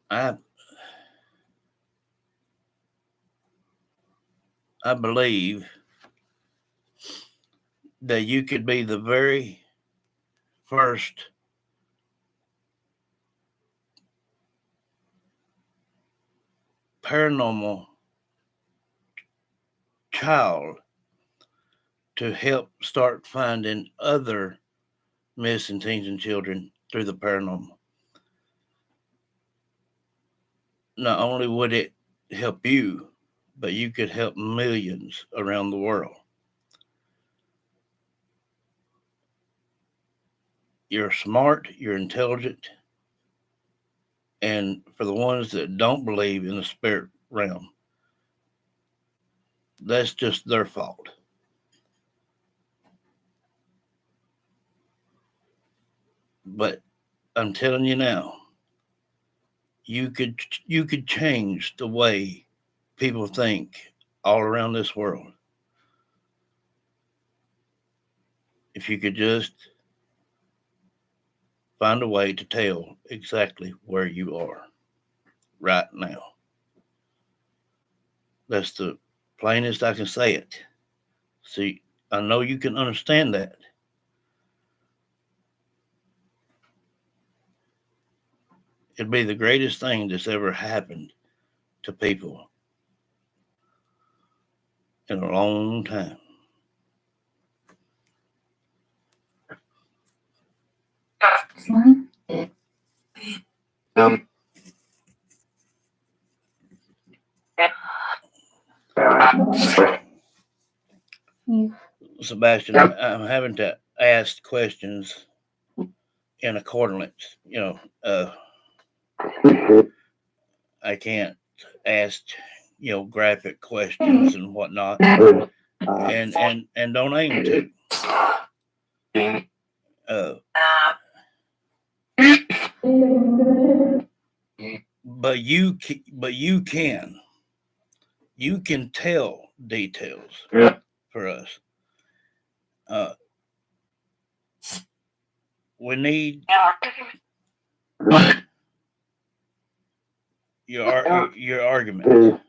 I believe that you could be the very first paranormal child to help start finding other missing teens and children through the paranormal. Not only would it help you, but you could help millions around the world. You're smart, you're intelligent, and for the ones that don't believe in the spirit realm, that's just their fault. But I'm telling you now, you could change the way people think all around this world if you could just find a way to tell exactly where you are right now. That's the plainest I can say it. See, I know you can understand that. It'd be the greatest thing that's ever happened to people in a long time. Sebastian, I'm having to ask questions in accordance. I can't ask, graphic questions and whatnot, and don't aim to. But you can tell details for us. We need your argument.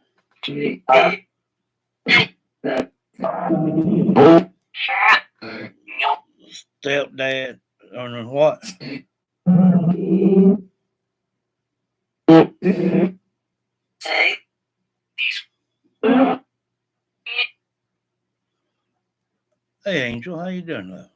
Stepdad, or what? Hey, Angel, how you doing, love?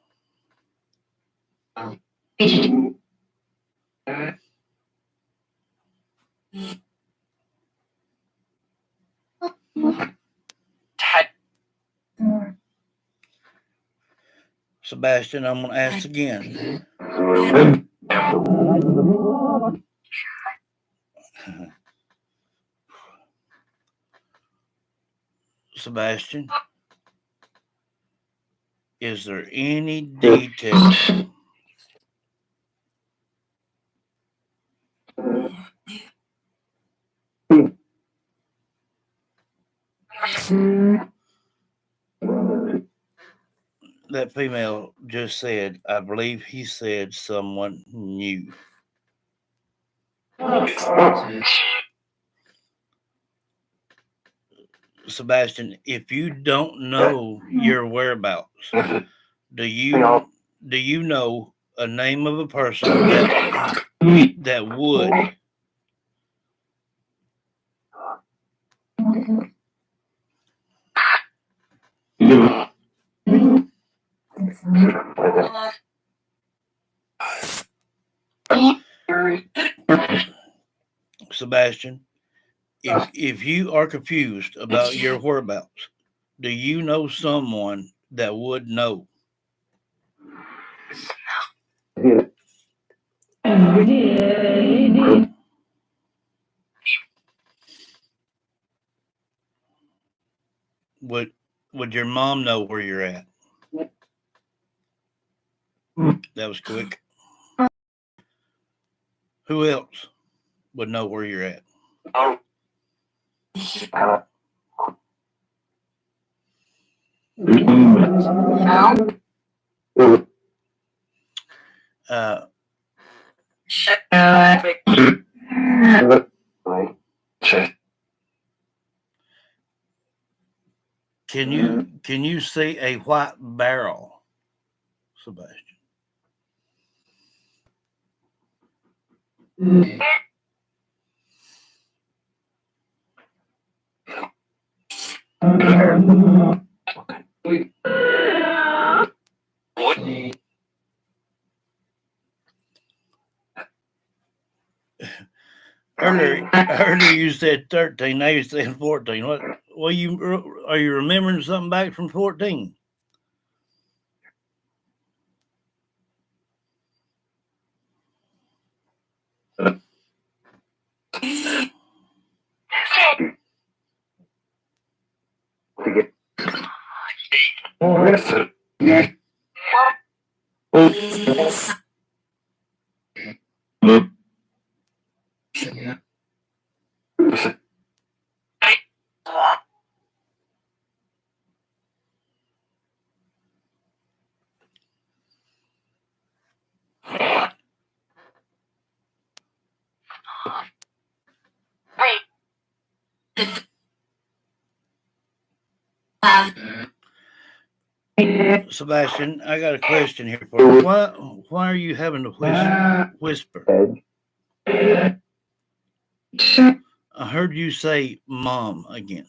Sebastian, I'm going to ask again. Sebastian, is there any detail that female just said? I believe he said someone new. Sebastian, if you don't know your whereabouts, do you know a name of a person that would? Sebastian, if you are confused about your whereabouts, do you know someone that would know? Would your mom know where you're at? That was quick. Who else would know where you're at? Can you see a white barrel Sebastian. Earlier you said 13. Now you're saying 14. What? Well, are you remembering something back from 14? Sebastian, I got a question here for you. Why are you having to whisper? I heard you say mom again.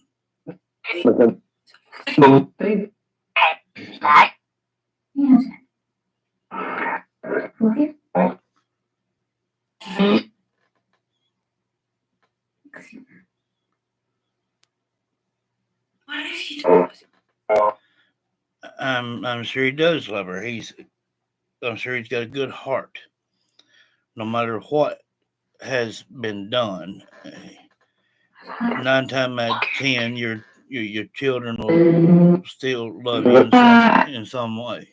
I'm sure he does love her. I'm sure he's got a good heart. No matter what has been done, 9 times out of 10, your children will still love you in some way.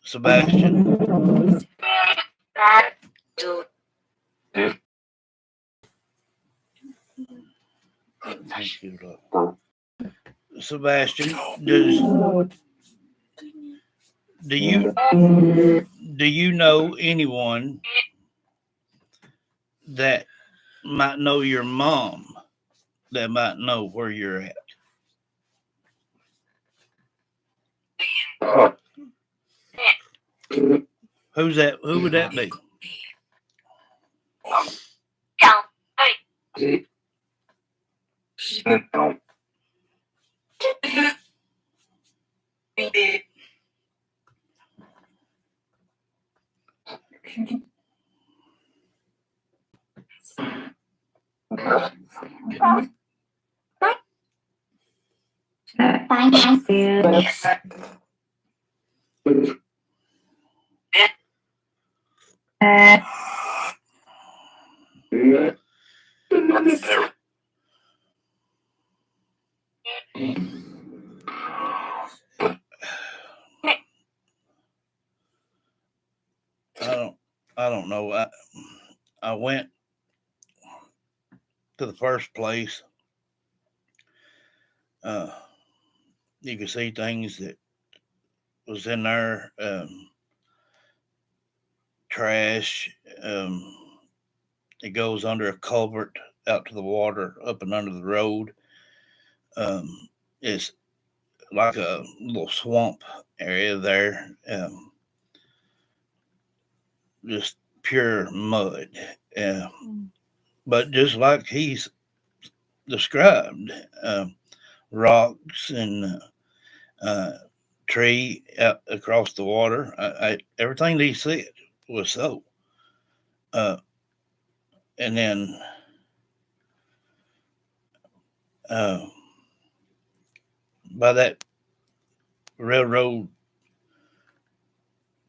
Sebastian. Sebastian, do you know anyone that might know your mom that might know where you're at? Who's that? Who would that be? I don't know. I went to the first place. You can see things that was in there, trash. It goes under a culvert out to the water, up and under the road. It's like a little swamp area there. Just pure mud. But just like he's described, rocks and tree out across the water. Everything that he said was so. And then by that railroad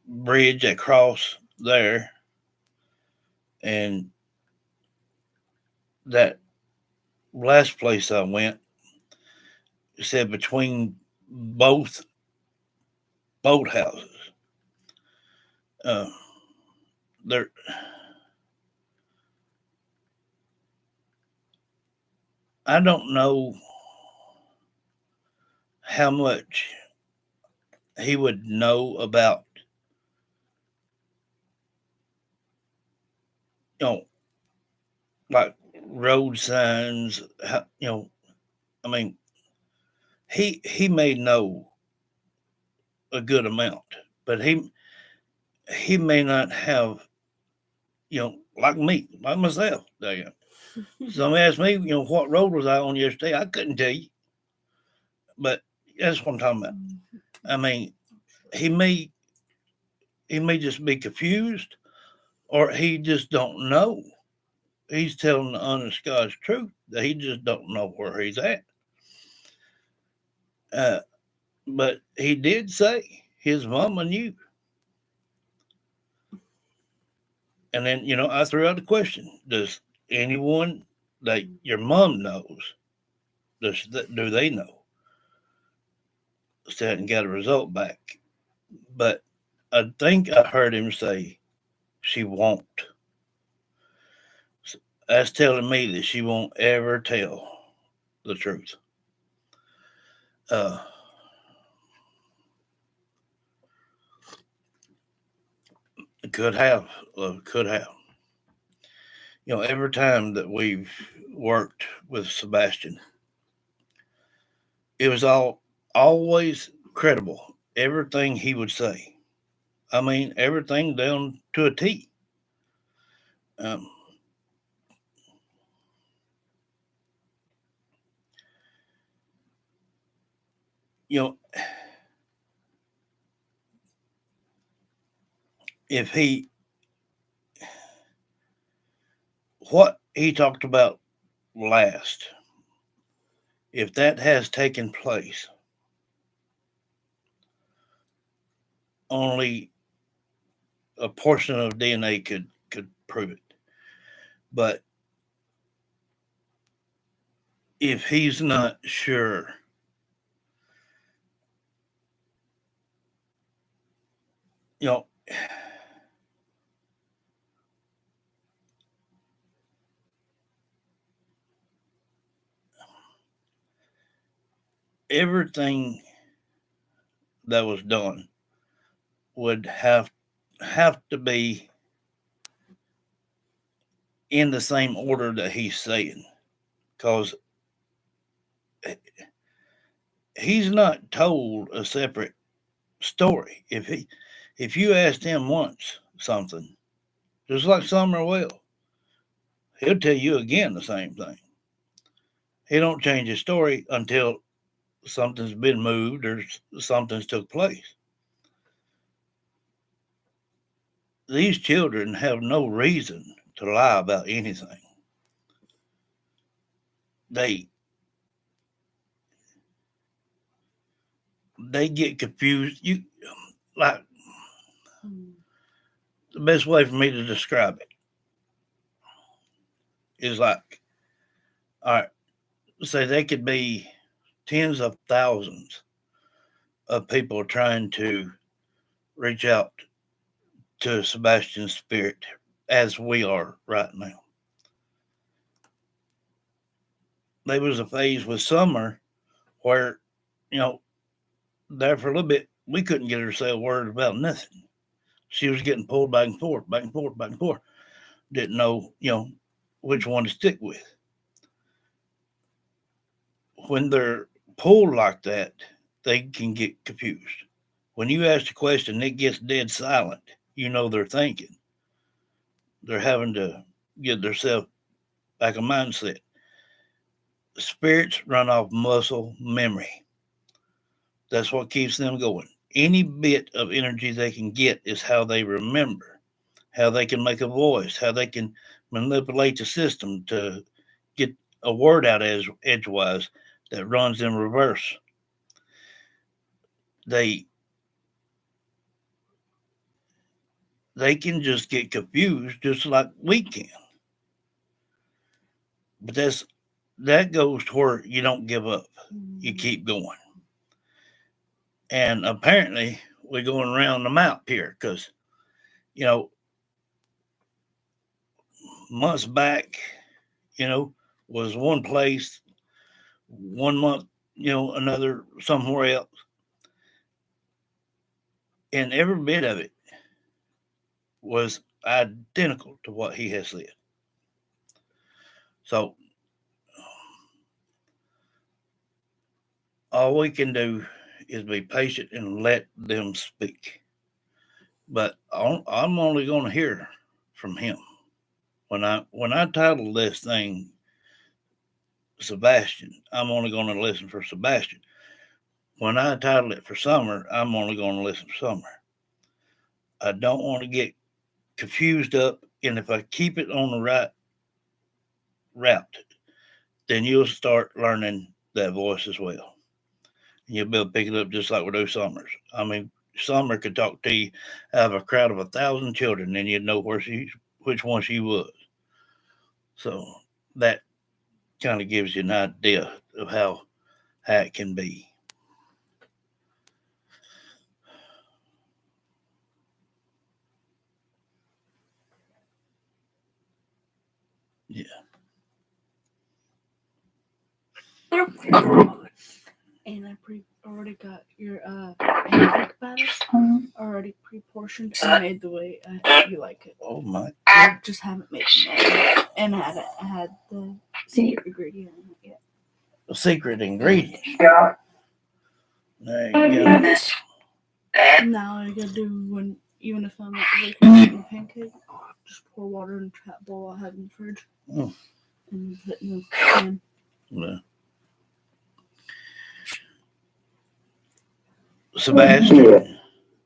bridge across there, and that last place I went said between both boat houses, there. I don't know how much he would know about, like road signs, I mean, he may know a good amount, but he may not have, like me, like myself. Somebody asked me, what road was I on yesterday? I couldn't tell you, but that's what I'm talking about. I mean, he may just be confused, or he just don't know. He's telling the honest God's truth that he just don't know where he's at. But he did say his mama knew. And then, I threw out the question: does anyone that your mom knows, do they know? Still hadn't got a result back, but I think I heard him say she won't. So that's telling me that she won't ever tell the truth. Could have. Every time that we've worked with Sebastian, it was always credible. Everything he would say. I mean, everything down to a T. Um, if what he talked about last, if that has taken place, only a portion of DNA could prove it. But if he's not sure, everything that was done would have to be in the same order that he's saying, because he's not told a separate story. If you asked him once something, just like Summer will, he'll tell you again the same thing. He don't change his story until something's been moved or something's took place. These children have no reason to lie about anything. They get confused. Like, the best way for me to describe it is like, all right, say they could be tens of thousands of people trying to reach out to Sebastian's spirit as we are right now. There was a phase with Summer where, there for a little bit, we couldn't get her to say a word about nothing. She was getting pulled back and forth, back and forth, back and forth. Didn't know, which one to stick with. When they're pulled like that, they can get confused. When you ask a question, it gets dead silent. They're thinking. They're having to get themselves back a mindset. Spirits run off muscle memory. That's what keeps them going. Any bit of energy they can get is how they remember, how they can make a voice, how they can manipulate the system to get a word out edgewise that runs in reverse. They can just get confused just like we can. But that goes to where you don't give up. You keep going. And apparently we're going around the map here because, months back, was one place, 1 month, another somewhere else. And every bit of it was identical to what he has said. So all we can do is be patient and let them speak. But I'm only going to hear from him. When I title this thing Sebastian, I'm only going to listen for Sebastian. When I title it for Summer, I'm only going to listen for Summer. I don't want to get confused up, and if I keep it on the right route, then you'll start learning that voice as well. And you'll be able to pick it up just like we do Summers. I mean, Summer could talk to you out of a crowd of 1,000 children, and you'd know which one she was. So that kind of gives you an idea of how it can be. Yeah. And I already got your pancake batter already pre-portioned and made the way you like it. Oh my! I just haven't made it yet, and I had the secret ingredient in it yet. The secret ingredient. There you go. Now I gotta do even if I'm not making a pancake, just pour water in a bowl I have in the fridge and put it in the pan. Yeah.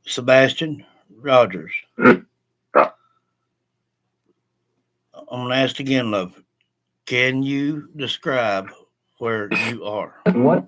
Sebastian Rogers. I'm gonna ask again, love. Can you describe where you are? What?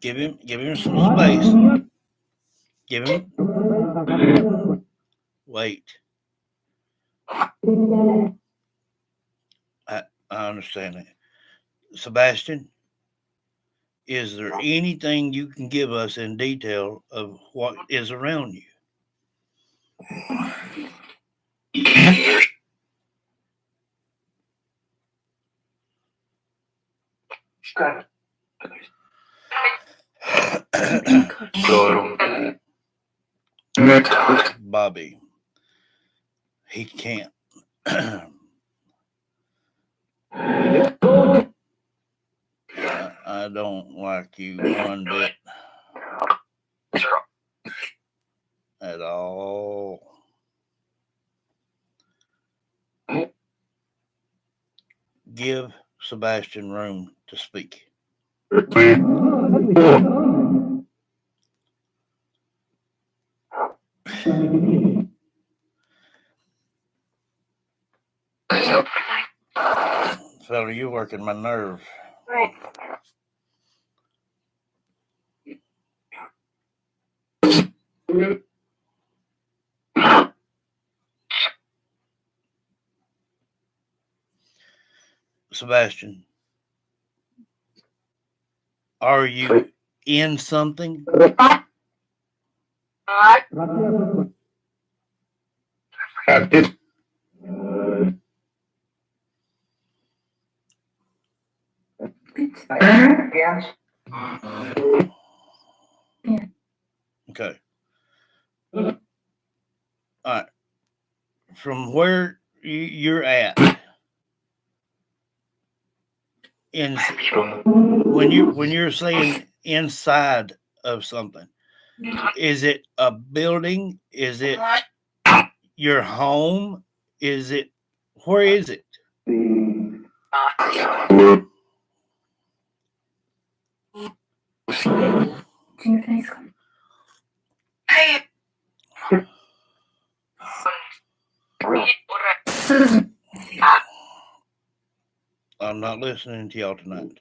Give him some space. Give him. Wait. I understand that. Sebastian, is there anything you can give us in detail of what is around you? Bobby, he can't. I don't like you one bit at all. Give Sebastian room to speak. Fella, you're working my nerve. Sebastian, are you in something? Okay. All right. From where you're at, when you're saying inside of something, is it a building? Is it your home? Is it where is it? I'm not listening to y'all tonight.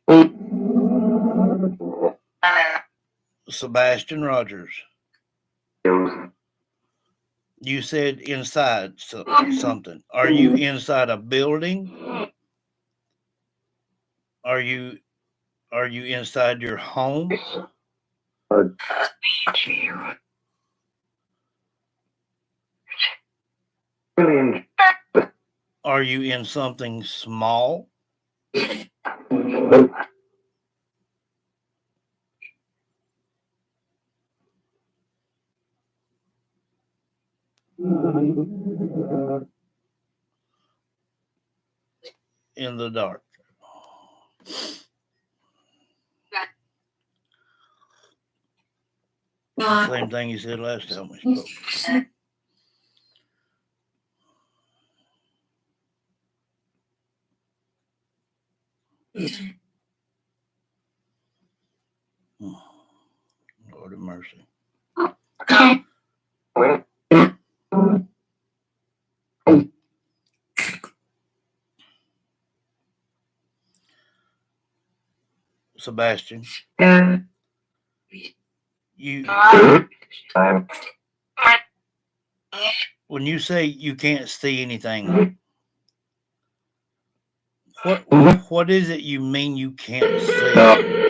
Sebastian Rogers. You said inside something. Are you inside a building? Are you inside your home? Are you in something small? In the dark. Same thing you said last time we spoke. Lord have mercy. Sebastian, you when you say you can't see anything, what is it you mean you can't see?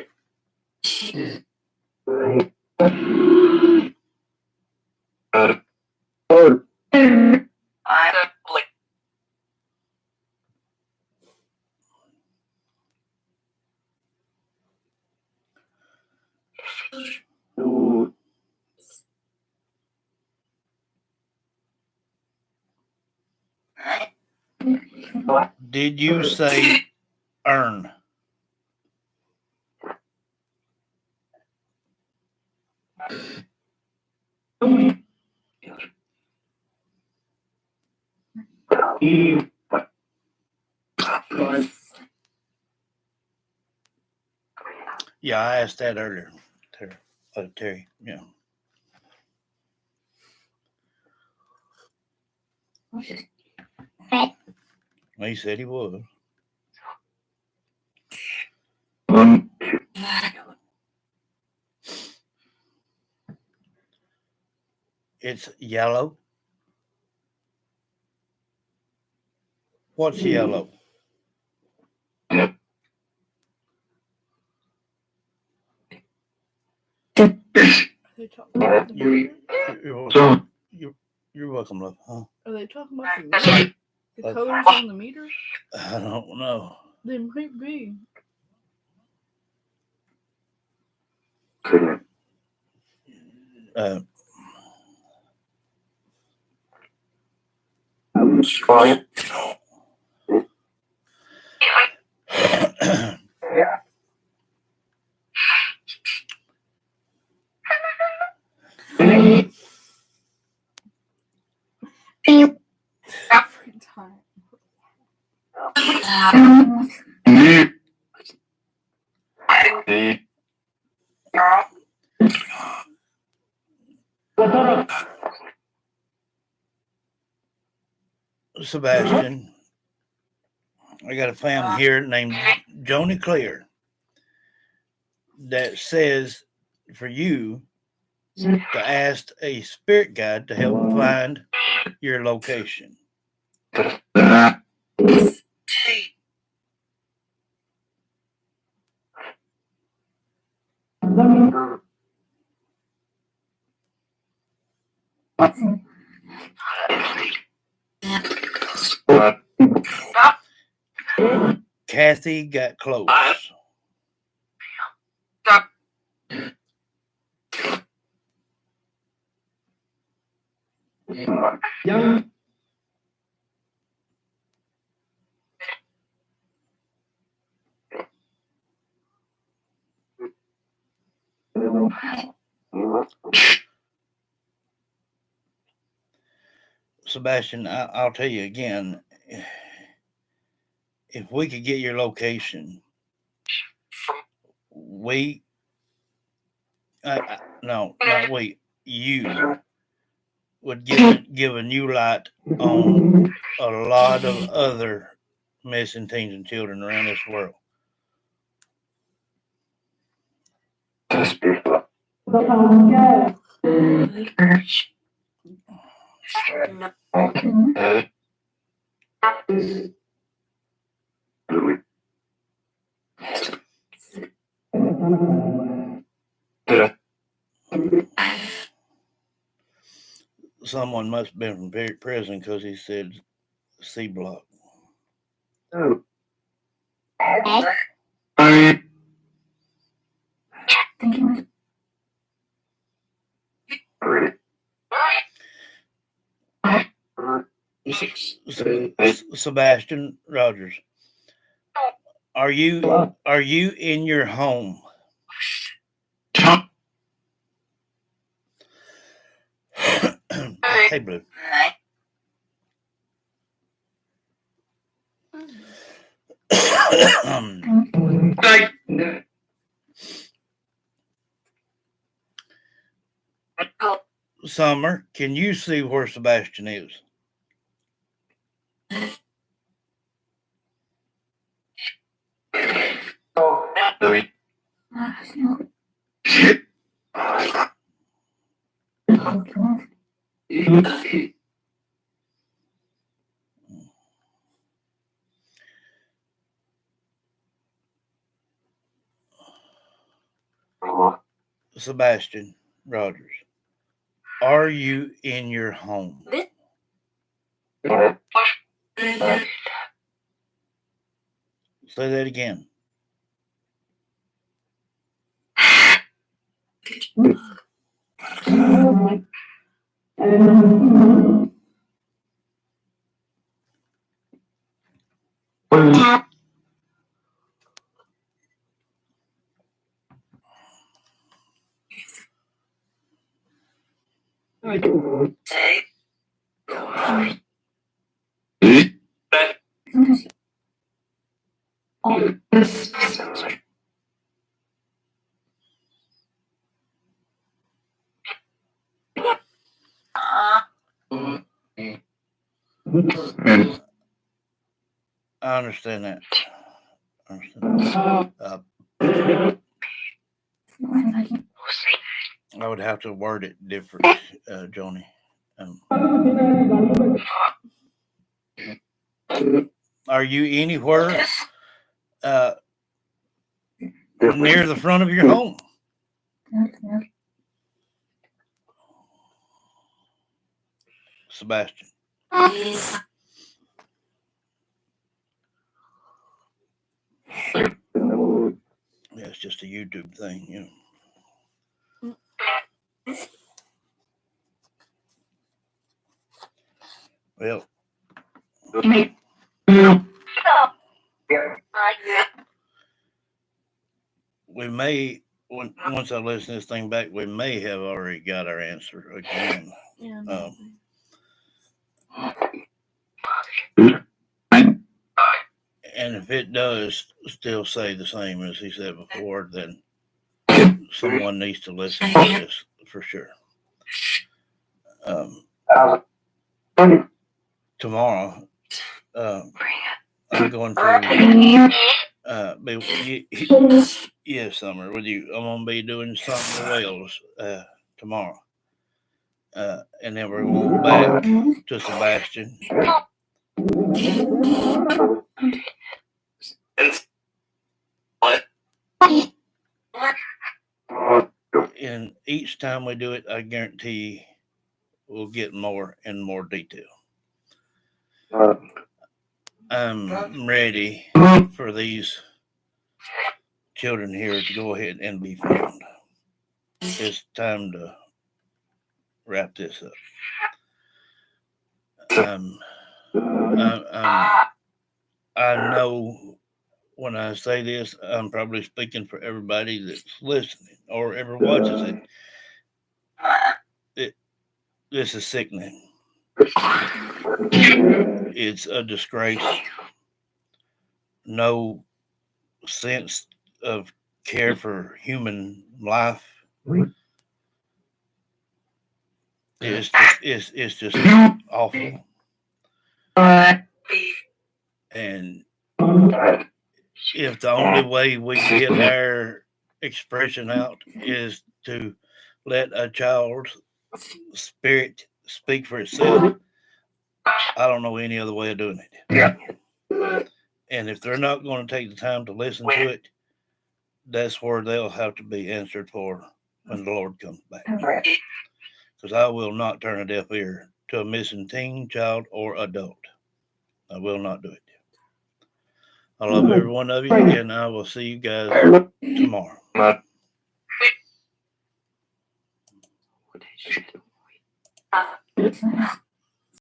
Did you say earn? Yeah, I asked that earlier, Terry. Yeah. He said he was. It's yellow. What's yellow? They talking about the meter? You're welcome, love. Huh? Are they talking about the meter? The colors on the meter? I don't know. They might be. Every time. Sebastian, I got a family here named Joni Clear that says for you to ask a spirit guide to help find your location. Kathy got close. Sebastian, I'll tell you again, if we could get your location, you would give a new light on a lot of other missing teens and children around this world. Someone must have been from prison because he said C block. Sebastian Rogers, are you in your home? Hey, Blue. Summer, can you see where Sebastian is? Sebastian Rogers, are you in your home? Say that again. I understand that. I would have to word it different, Joni. Are you anywhere near the front of your home? Sebastian. Yeah, it's just a YouTube thing, you know. Well, we may, once I listen to this thing back, we may have already got our answer again. Yeah. And if it does still say the same as he said before, then someone needs to listen to this for sure. Tomorrow, I'm going to yes, Summer, with you. I'm going to be doing some Wales tomorrow. And then we're going back to Sebastian. And each time we do it, I guarantee we'll get more and more detail. I'm ready for these children here to go ahead and be found. It's time to wrap this up. I know when I say this, I'm probably speaking for everybody that's listening or ever watches it. This is sickening. It's a disgrace. No sense of care for human life. It's just awful. And if the only way we can get our expression out is to let a child's spirit speak for itself. I don't know any other way of doing it. And if they're not going to take the time to listen to it, that's where they'll have to be answered for when the Lord comes back. Because I will not turn a deaf ear to a missing teen, child, or adult. I will not do it. I love every one of you, and I will see you guys tomorrow.